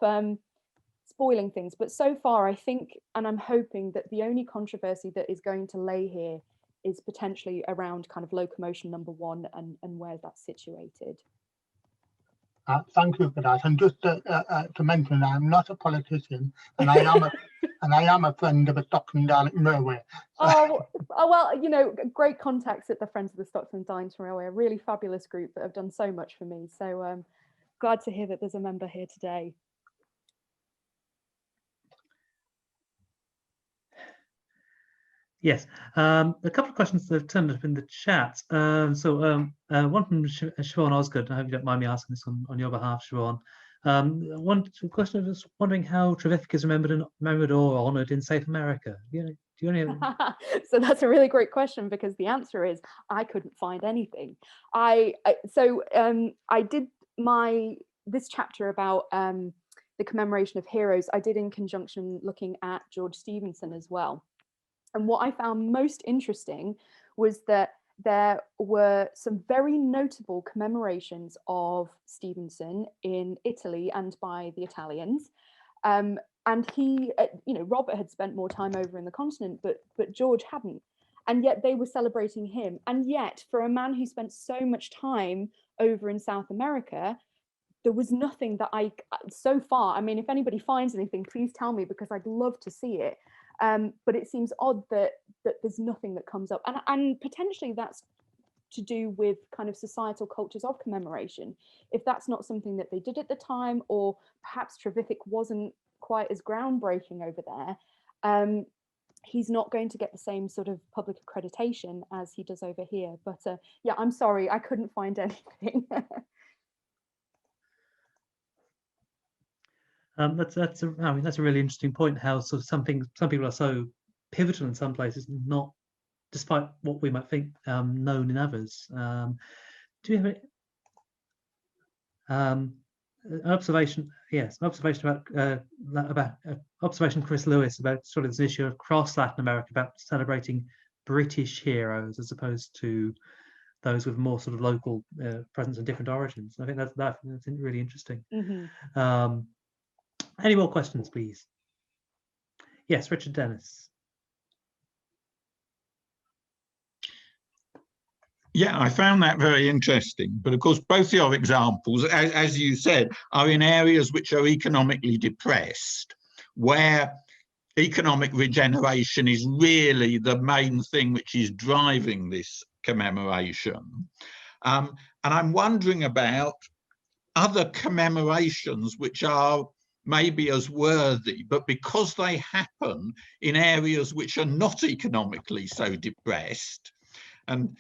Speaker 1: spoiling things. But so far, I think, and I'm hoping that the only controversy that is going to lay here is potentially around kind of locomotion number 1 and where that's situated.
Speaker 3: Thank you for that. And just to mention, I'm not a politician, and I am a friend of the Stockton and Darlington Railway. So.
Speaker 1: Oh well, great contacts at the Friends of the Stockton and Darlington Railway, a really fabulous group that have done so much for me. So glad to hear that there's a member here today.
Speaker 2: Yes, a couple of questions that have turned up in the chat. One from Siobhan Osgood. I hope you don't mind me asking this on your behalf, Siobhan. One question is wondering how Trevithick is remembered or honoured in South America. Do you only...
Speaker 1: So that's a really great question, because the answer is I couldn't find anything. I did this chapter about the commemoration of heroes. I did in conjunction looking at George Stephenson as well. And what I found most interesting was that there were some very notable commemorations of Stevenson in Italy and by the Italians. And he, Robert had spent more time over in the continent, but George hadn't. And yet they were celebrating him. And yet, for a man who spent so much time over in South America, there was nothing that so far, I mean, if anybody finds anything, please tell me, because I'd love to see it. But it seems odd that there's nothing that comes up. And potentially that's to do with kind of societal cultures of commemoration. If that's not something that they did at the time, or perhaps Trevithick wasn't quite as groundbreaking over there, he's not going to get the same sort of public accreditation as he does over here. But yeah, I'm sorry, I couldn't find anything.
Speaker 2: That's a really interesting point. How sort of some people are so pivotal in some places, not, despite what we might think, known in others. Do you have an observation? Yes, an observation about observation Chris Lewis about sort of this issue across Latin America about celebrating British heroes as opposed to those with more sort of local presence and different origins. I think that's really interesting. Mm-hmm. Any more questions, please? Yes, Richard Dennis.
Speaker 4: Yeah, I found that very interesting. But of course, both your examples, as you said, are in areas which are economically depressed, where economic regeneration is really the main thing which is driving this commemoration. And I'm wondering about other commemorations which are maybe as worthy, but because they happen in areas which are not economically so depressed. And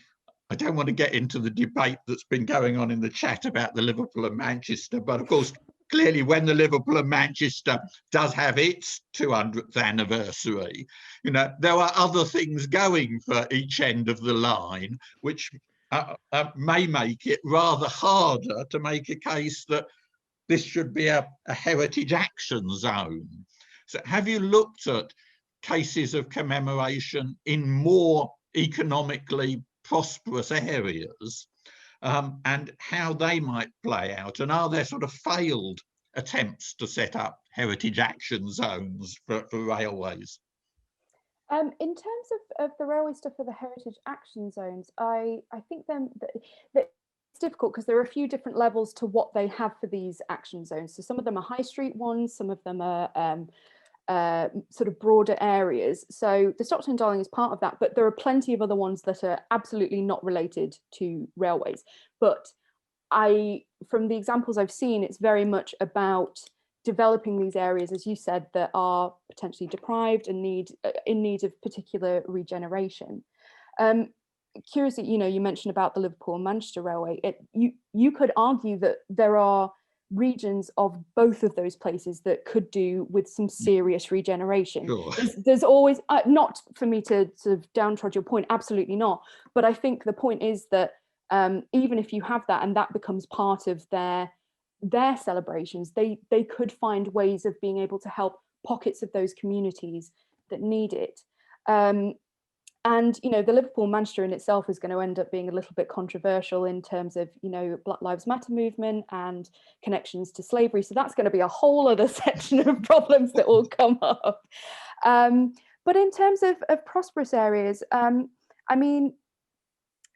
Speaker 4: I don't want to get into the debate that's been going on in the chat about the Liverpool and Manchester, but of course, clearly when the Liverpool and Manchester does have its 200th anniversary, there are other things going for each end of the line, which may make it rather harder to make a case that this should be a heritage action zone. So have you looked at cases of commemoration in more economically prosperous areas and how they might play out? And are there sort of failed attempts to set up heritage action zones for railways?
Speaker 1: In terms of the railway stuff for the heritage action zones, I think that it's difficult because there are a few different levels to what they have for these action zones. So some of them are high street ones, some of them are sort of broader areas. So the Stockton and Darling is part of that, but there are plenty of other ones that are absolutely not related to railways. But from the examples I've seen, it's very much about developing these areas, as you said, that are potentially deprived and in need of particular regeneration. Curiously, you mentioned about the Liverpool and Manchester Railway. You could argue that there are regions of both of those places that could do with some serious regeneration. Sure. There's always, not for me to sort of downtrod your point, absolutely not. But I think the point is that even if you have that and that becomes part of their celebrations, they could find ways of being able to help pockets of those communities that need it. And the Liverpool Manchester in itself is going to end up being a little bit controversial in terms of Black Lives Matter movement and connections to slavery. So that's going to be a whole other section of problems that will come up. But in terms of prosperous areas, I mean,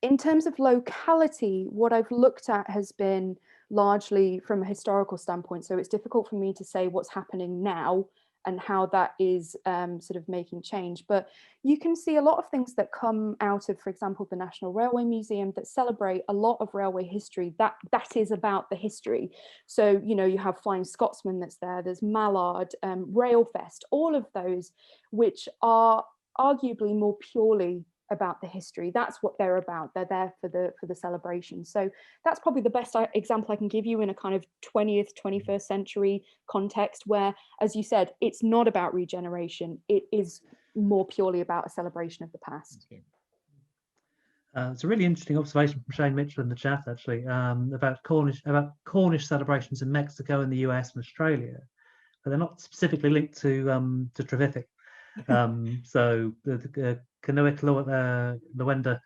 Speaker 1: in terms of locality, what I've looked at has been largely from a historical standpoint. So it's difficult for me to say what's happening now and how that is sort of making change. But you can see a lot of things that come out of, for example, the National Railway Museum that celebrate a lot of railway history that is about the history. So, you have Flying Scotsman that's there, there's Mallard, Railfest, all of those, which are arguably more purely about the history. That's what they're about. They're there for the celebration. So that's probably the best example I can give you in a kind of 20th, 21st century context where, as you said, it's not about regeneration. It is more purely about a celebration of the past. Okay.
Speaker 2: It's a really interesting observation from Shane Mitchell in the chat, actually, about Cornish celebrations in Mexico and the US and Australia, but they're not specifically linked to Trevithick. So the Canuic Lawenda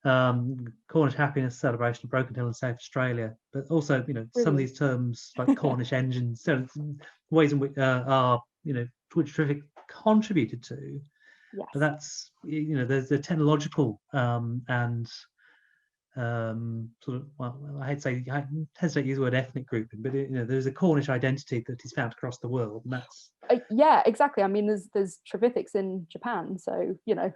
Speaker 2: Cornish happiness celebration of Broken Hill in South Australia, but also, you know, some of these terms like Cornish engines, so ways in which which Trevithick contributed to.
Speaker 1: Yes.
Speaker 2: But that's, you know, there's the technological and sort of, well, I hesitate to use the word ethnic grouping, but you know, there's a Cornish identity that is found across the world, and that's
Speaker 1: yeah, exactly. I mean, there's Trevithicks in Japan, so you know,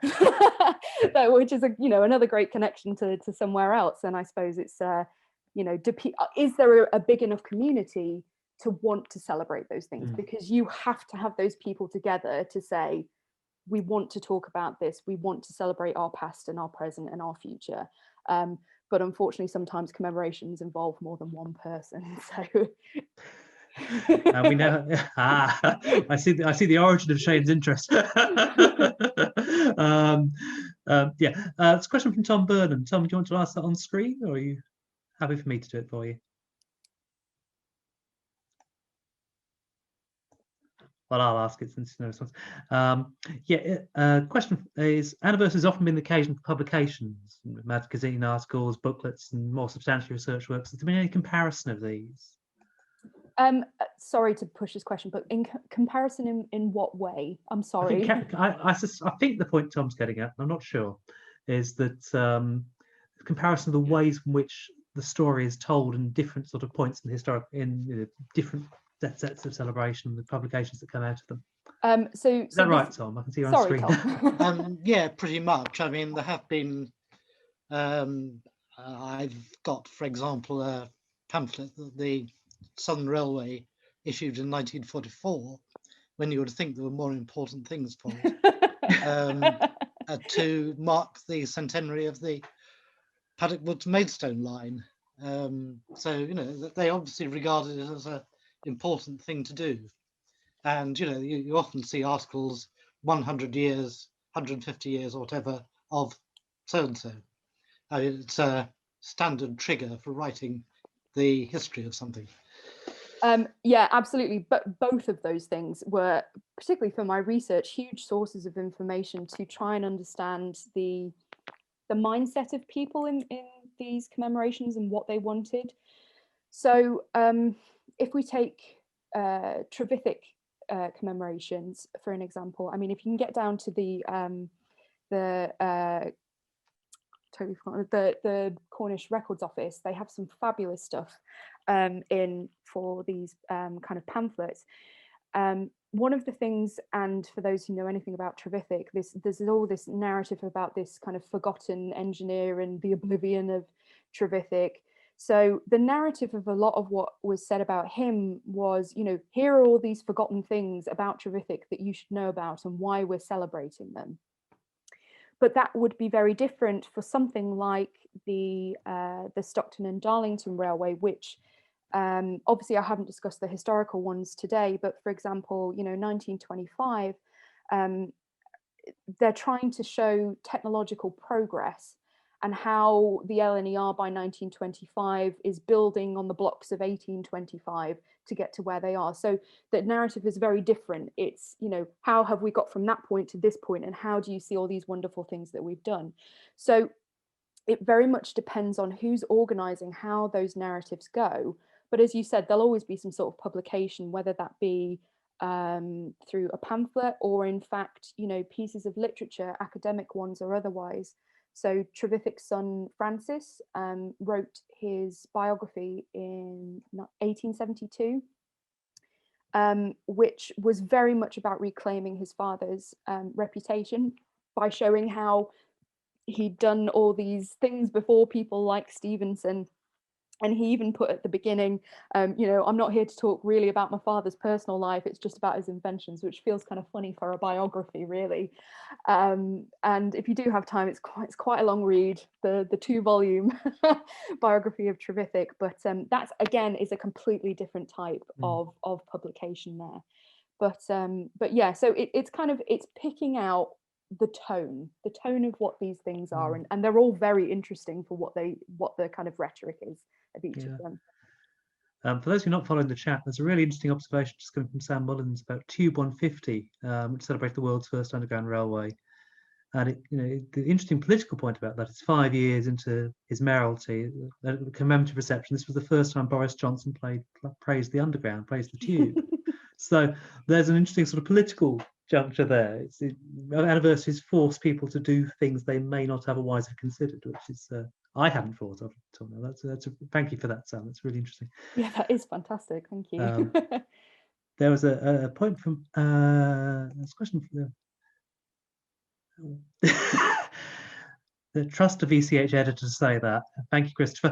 Speaker 1: which is another great connection to somewhere else. And I suppose it's you know, is there a big enough community to want to celebrate those things? Because you have to have those people together to say, we want to talk about this, we want to celebrate our past and our present and our future. But unfortunately, sometimes commemorations involve more than one person. So
Speaker 2: we know. I see the origin of Shane's interest. It's a question from Tom Burnham. Tom, do you want to ask that on screen, or are you happy for me to do it for you? Well, I'll ask it since no response. Question is: anniversaries often been the occasion for publications, magazine articles, booklets, and more substantial research works. Has there been any comparison of these?
Speaker 1: Sorry to push this question, but in comparison, in what way? I'm sorry.
Speaker 2: I think the point Tom's getting at, I'm not sure, is that comparison of the ways in which the story is told in different sort of points in different sets of celebration, the publications that come out of them.
Speaker 1: So
Speaker 2: is that right, Tom? I can see you're on screen.
Speaker 5: Tom. Yeah, pretty much. I mean, there have been. I've got, for example, a pamphlet that the Southern Railway issued in 1944, when you would think there were more important things for it, to mark the centenary of the Paddock Wood Maidstone line. So, you know, they obviously regarded it as an important thing to do. And, you know, you often see articles 100 years, 150 years or whatever of so-and-so. I mean, it's a standard trigger for writing the history of something.
Speaker 1: Yeah, absolutely. But both of those things were, particularly for my research, huge sources of information to try and understand the mindset of people in these commemorations and what they wanted. So if we take Trevithick commemorations for an example, I mean, if you can get down to the totally forgotten, the Cornish Records Office, they have some fabulous stuff in for these kind of pamphlets. One of the things, and for those who know anything about Trevithick, there's all this narrative about this kind of forgotten engineer and the oblivion of Trevithick. So the narrative of a lot of what was said about him was, you know, here are all these forgotten things about Trevithick that you should know about and why we're celebrating them. But that would be very different for something like the Stockton and Darlington Railway, which obviously I haven't discussed the historical ones today, but for example, you know, 1925, they're trying to show technological progress and how the LNER by 1925 is building on the blocks of 1825 to get to where they are. So the narrative is very different. It's, you know, how have we got from that point to this point, and how do you see all these wonderful things that we've done? So it very much depends on who's organizing how those narratives go. But as you said, there'll always be some sort of publication, whether that be through a pamphlet or in fact, you know, pieces of literature, academic ones or otherwise. So Trevithick's son Francis wrote his biography in 1872, which was very much about reclaiming his father's reputation by showing how he'd done all these things before people like Stevenson. And he even put at the beginning, you know, I'm not here to talk really about my father's personal life, it's just about his inventions, which feels kind of funny for a biography, really. And if you do have time, it's quite a long read, the 2-volume biography of Trevithick. But that's, again, is a completely different type of publication there. But yeah, so it's kind of, it's picking out the tone of what these things are, and they're all very interesting for what the kind of rhetoric is of each of them.
Speaker 2: For those who are not following the chat, there's a really interesting observation just coming from Sam Mullins about Tube 150, which celebrates the world's first underground railway. And the interesting political point about that is 5 years into his mayoralty, the commemorative reception. This was the first time Boris Johnson praised the Underground, praised the Tube. So there's an interesting sort of political juncture there. Anniversaries force people to do things they may not otherwise have considered, which is I hadn't thought of until now. Thank you for that, Sam. That's really interesting.
Speaker 1: Yeah, that is fantastic. Thank you.
Speaker 2: There was a point from there's a question from the trust of VCH editor to say that. Thank you, Christopher.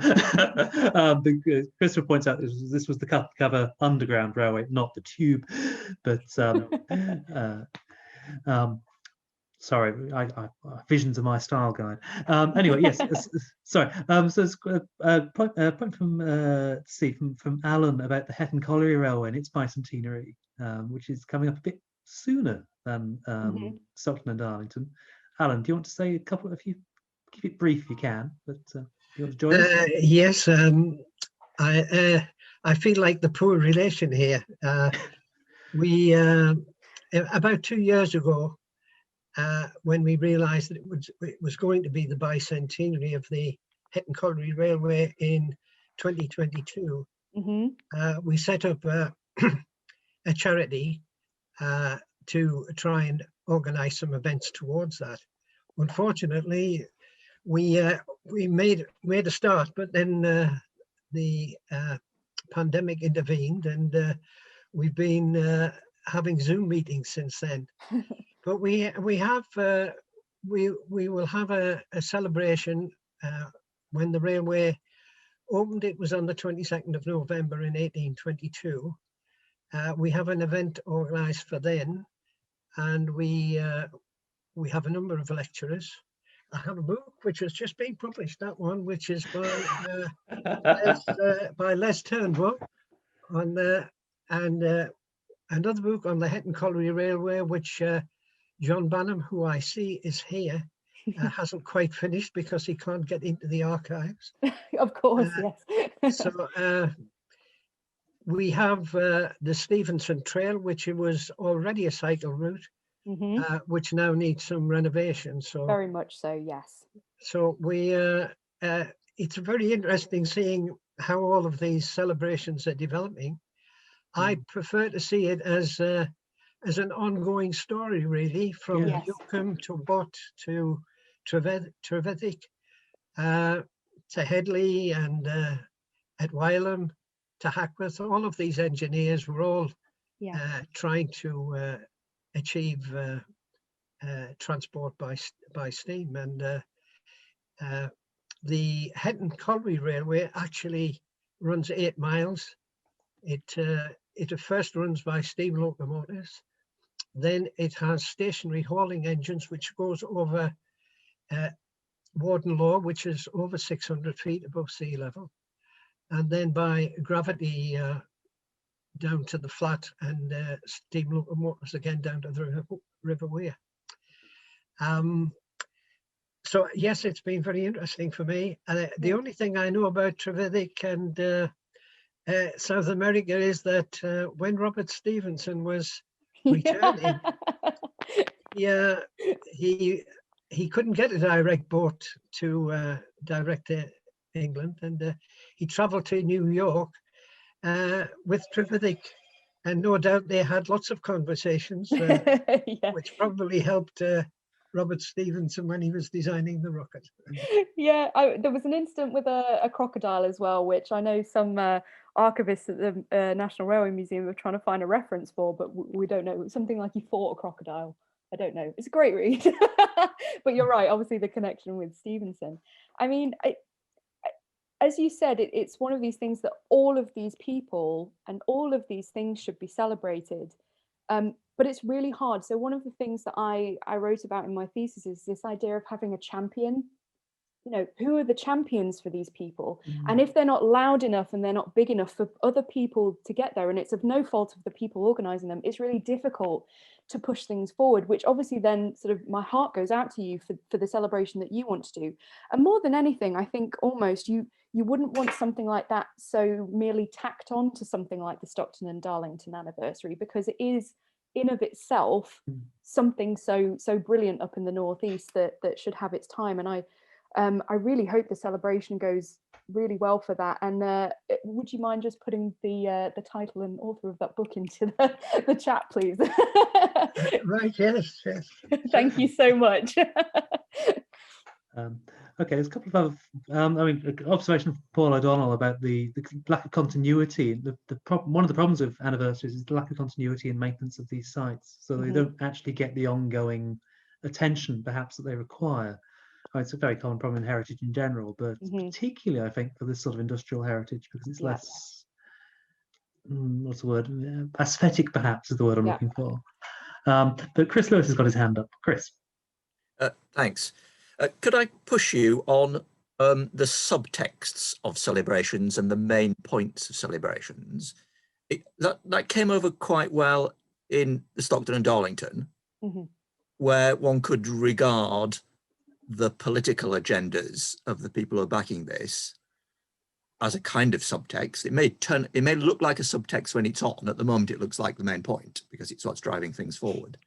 Speaker 2: Christopher points out this was the cover Underground Railway, not the Tube. But sorry, I visions of my style guide. Anyway, yes. Sorry. So it's a point from Alan about the Hetton Colliery Railway and its bicentenary, which is coming up a bit sooner than Stockton and Darlington. Alan, do you want to say a few? Keep it brief if you can, but do you want to join us?
Speaker 6: Yes, I feel like the poor relation here. We about 2 years ago, when we realised that it was going to be the bicentenary of the Hetton Colliery Railway in 2022, we set up a charity to try and organise some events towards that. Unfortunately, we made a start, but then the pandemic intervened, and we've been having Zoom meetings since then. But we will have a celebration when the railway opened. It was on the 22nd of November in 1822. We have an event organised for then, and we have a number of lecturers. I have a book which has just been published, that one, which is by Les Turnbull, and another book on the Hetton Colliery Railway, which John Banham, who I see is here, hasn't quite finished because he can't get into the archives.
Speaker 1: Of course, yes.
Speaker 6: So we have the Stevenson Trail, which was already a cycle route, which now needs some renovation. So
Speaker 1: very much so, yes.
Speaker 6: So it's very interesting seeing how all of these celebrations are developing. I prefer to see it as an ongoing story, really, from Newcombe to Bott to Trevithick to Headley and at Wylam to Hackworth. All of these engineers were all trying to achieve transport by steam, and the Hetton Colliery Railway actually runs 8 miles. It first runs by steam locomotives, then it has stationary hauling engines which goes over Warden Law, which is over 600 feet above sea level, and then by gravity down to the flat, and steam locomotives again down to the River Wear. So yes, it's been very interesting for me. The only thing I know about Trevithick and South America is that when Robert Stevenson was returning, he couldn't get a direct boat to direct to England, and he travelled to New York with Trevithick, and no doubt they had lots of conversations, which probably helped Robert Stevenson when he was designing the rocket.
Speaker 1: Yeah, there was an incident with a crocodile as well, which I know some archivists at the National Railway Museum are trying to find a reference for, but we don't know. Something like he fought a crocodile. I don't know. It's a great read. But you're right, obviously the connection with Stevenson. I mean, as you said, it's one of these things that all of these people and all of these things should be celebrated. But it's really hard. So one of the things that I wrote about in my thesis is this idea of having a champion. You know, who are the champions for these people? And if they're not loud enough and they're not big enough for other people to get there, and it's of no fault of the people organizing them, it's really difficult to push things forward, which obviously then sort of my heart goes out to you for the celebration that you want to do. And more than anything, I think almost you wouldn't want something like that so merely tacked on to something like the Stockton and Darlington anniversary, because it is in of itself something so brilliant up in the northeast that should have its time. And I really hope the celebration goes really well for that. And would you mind just putting the title and author of that book into the chat, please?
Speaker 6: Right, yes.
Speaker 1: Thank you so much.
Speaker 2: Okay, there's a couple of other, observation from Paul O'Donnell about the lack of continuity. One of the problems with anniversaries is the lack of continuity and maintenance of these sites. So they don't actually get the ongoing attention, perhaps, that they require. It's a very common problem in heritage in general, but particularly, I think, for this sort of industrial heritage, because it's less, what's the word? Aesthetic, perhaps, is the word I'm looking for. But Chris Lewis has got his hand up. Chris.
Speaker 7: Thanks. Could I push you on the subtexts of celebrations and the main points of celebrations? That came over quite well in the Stockton and Darlington, where one could regard the political agendas of the people who are backing this as a kind of subtext. It may look like a subtext when it's on. At the moment, it looks like the main point because it's what's driving things forward.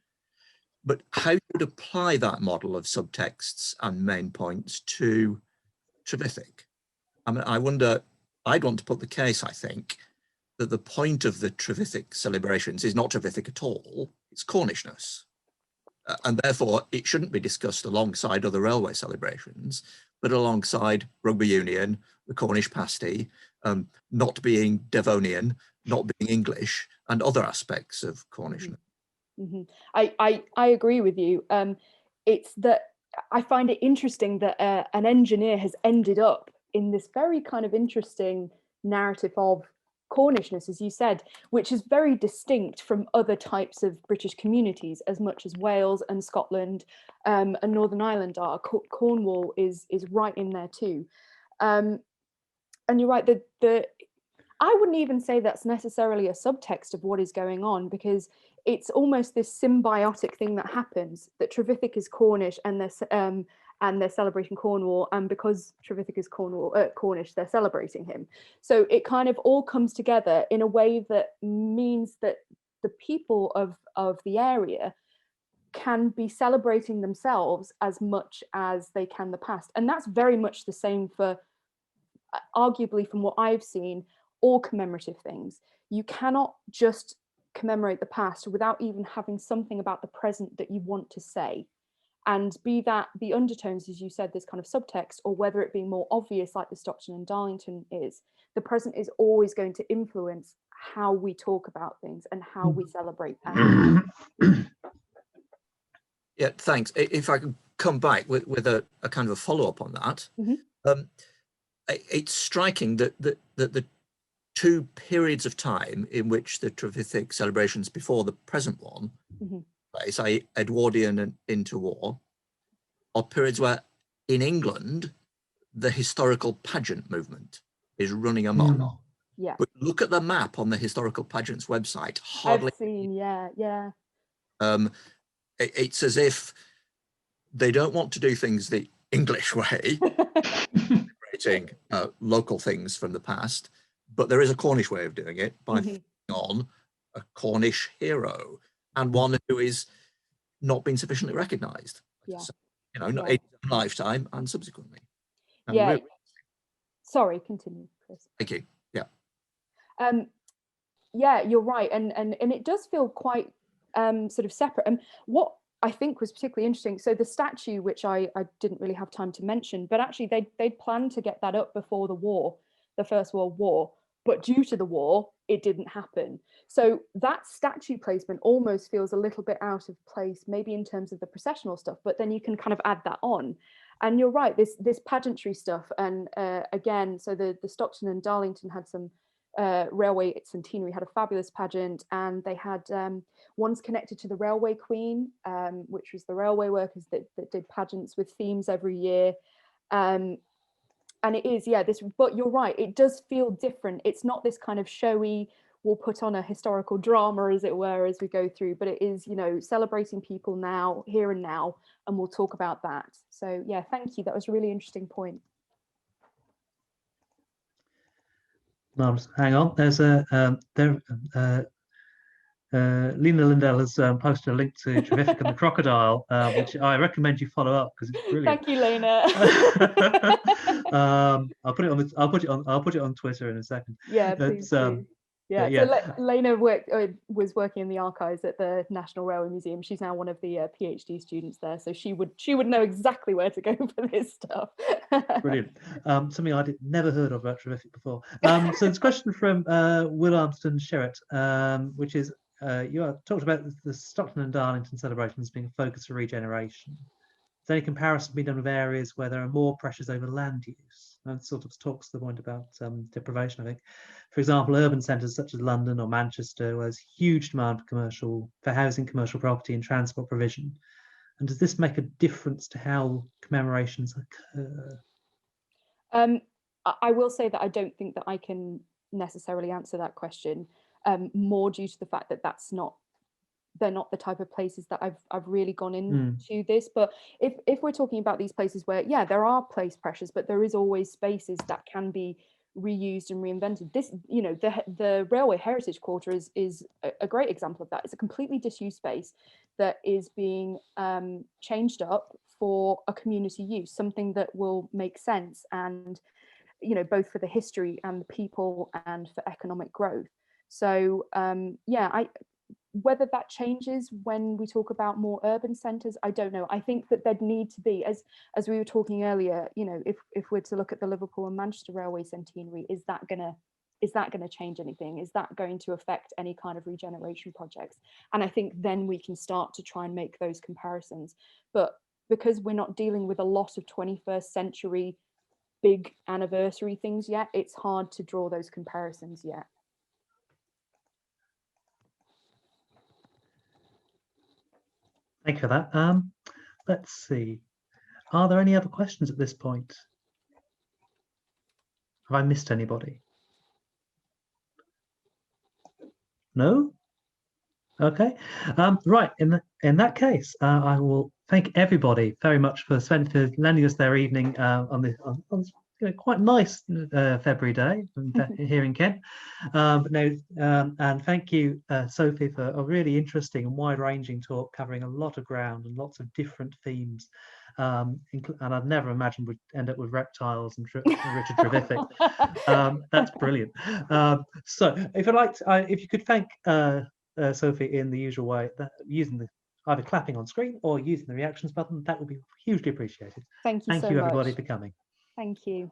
Speaker 7: But how you would apply that model of subtexts and main points to Trevithick? I mean, I wonder, I'd want to put the case, I think, that the point of the Trevithick celebrations is not Trevithick at all, it's Cornishness. And therefore, it shouldn't be discussed alongside other railway celebrations, but alongside rugby union, the Cornish pasty, not being Devonian, not being English, and other aspects of Cornishness.
Speaker 1: I agree with you. It's that I find it interesting that an engineer has ended up in this very kind of interesting narrative of Cornishness, as you said, which is very distinct from other types of British communities, as much as Wales and Scotland and Northern Ireland are. Cornwall is right in there too. And you're right, I wouldn't even say that's necessarily a subtext of what is going on, because it's almost this symbiotic thing that happens, that Trevithick is Cornish and they're celebrating Cornwall, and because Trevithick is Cornish, they're celebrating him. So it kind of all comes together in a way that means that the people of the area can be celebrating themselves as much as they can the past. And that's very much the same for, arguably from what I've seen, all commemorative things. You cannot just commemorate the past without even having something about the present that you want to say. And be that the undertones, as you said, this kind of subtext, or whether it be more obvious like the Stockton and Darlington is, the present is always going to influence how we talk about things and how we celebrate them.
Speaker 7: Yeah, thanks. If I could come back with a kind of a follow-up on that. It's striking that the two periods of time in which the Trevithick celebrations before the present one, say Edwardian and interwar, are periods where in England the historical pageant movement is running amok.
Speaker 1: Yeah.
Speaker 7: But look at the map on the Historical Pageants website.
Speaker 1: Hardly. I've seen, yeah.
Speaker 7: It's as if they don't want to do things the English way, creating local things from the past, but there is a Cornish way of doing it by putting on a Cornish hero and one who is not been sufficiently recognised. Not in a lifetime and subsequently. And
Speaker 1: sorry, continue, Chris.
Speaker 7: Thank you.
Speaker 1: Yeah, you're right, and it does feel quite sort of separate. And what I think was particularly interesting, so the statue, which I didn't really have time to mention, but actually they'd planned to get that up before the war, the First World War, but due to the war, it didn't happen. So that statue placement almost feels a little bit out of place, maybe in terms of the processional stuff, but then you can kind of add that on. And you're right, this pageantry stuff, and again, so the Stockton and Darlington had some railway at Centenary had a fabulous pageant, and they had ones connected to the Railway Queen, which was the railway workers that did pageants with themes every year. And it is, but you're right, it does feel different. It's not this kind of showy, we'll put on a historical drama, as it were, as we go through, but it is, celebrating people now, here and now, and we'll talk about that. So yeah, thank you. That was a really interesting point.
Speaker 2: Hang on. There's Lena Lindell has posted a link to Trevithick and the crocodile, which I recommend you follow up because it's brilliant.
Speaker 1: Thank you, Lena.
Speaker 2: I'll put it on Twitter in a second.
Speaker 1: Yeah, please do. Yeah, so Lena was working in the archives at the National Railway Museum. She's now one of the PhD students there, so she would know exactly where to go for this stuff.
Speaker 2: Brilliant. Something I never heard of about Trevithick before. So there's a question from Will Armston Sherritt, which is you talked about the Stockton and Darlington celebrations being a focus for regeneration. Is there any comparison been done with areas where there are more pressures over land use? And sort of talks to the point about deprivation, I think. For example, urban centres such as London or Manchester, where there's huge demand for housing, commercial property and transport provision. And does this make a difference to how commemorations occur?
Speaker 1: I will say that I don't think that I can necessarily answer that question, more due to the fact that they're not the type of places that I've really gone into this. But if we're talking about these places where, yeah, there are place pressures, but there is always spaces that can be reused and reinvented. This, you know, the Railway Heritage Quarter is a great example of that. It's a completely disused space that is being changed up for a community use, something that will make sense, and, you know, both for the history and the people and for economic growth. So yeah, whether that changes when we talk about more urban centres, I don't know. I think that there'd need to be, as we were talking earlier, you know, if we're to look at the Liverpool and Manchester Railway Centenary, is that gonna change anything? Is that going to affect any kind of regeneration projects? And I think then we can start to try and make those comparisons. But because we're not dealing with a lot of 21st century big anniversary things yet, it's hard to draw those comparisons yet.
Speaker 2: Thank you for that. Let's see. Are there any other questions at this point? Have I missed anybody? No? Okay. Right. In that case, I will thank everybody very much for lending us their evening on this quite nice February day here in Kent. And thank you, Sophie, for a really interesting and wide-ranging talk covering a lot of ground and lots of different themes. And I'd never imagined we'd end up with reptiles and Richard Trevithick. That's brilliant. So if you could thank Sophie in the usual way, using either clapping on screen or using the reactions button, that would be hugely appreciated.
Speaker 1: Thank you so much.
Speaker 2: Thank you everybody for coming.
Speaker 1: Thank you.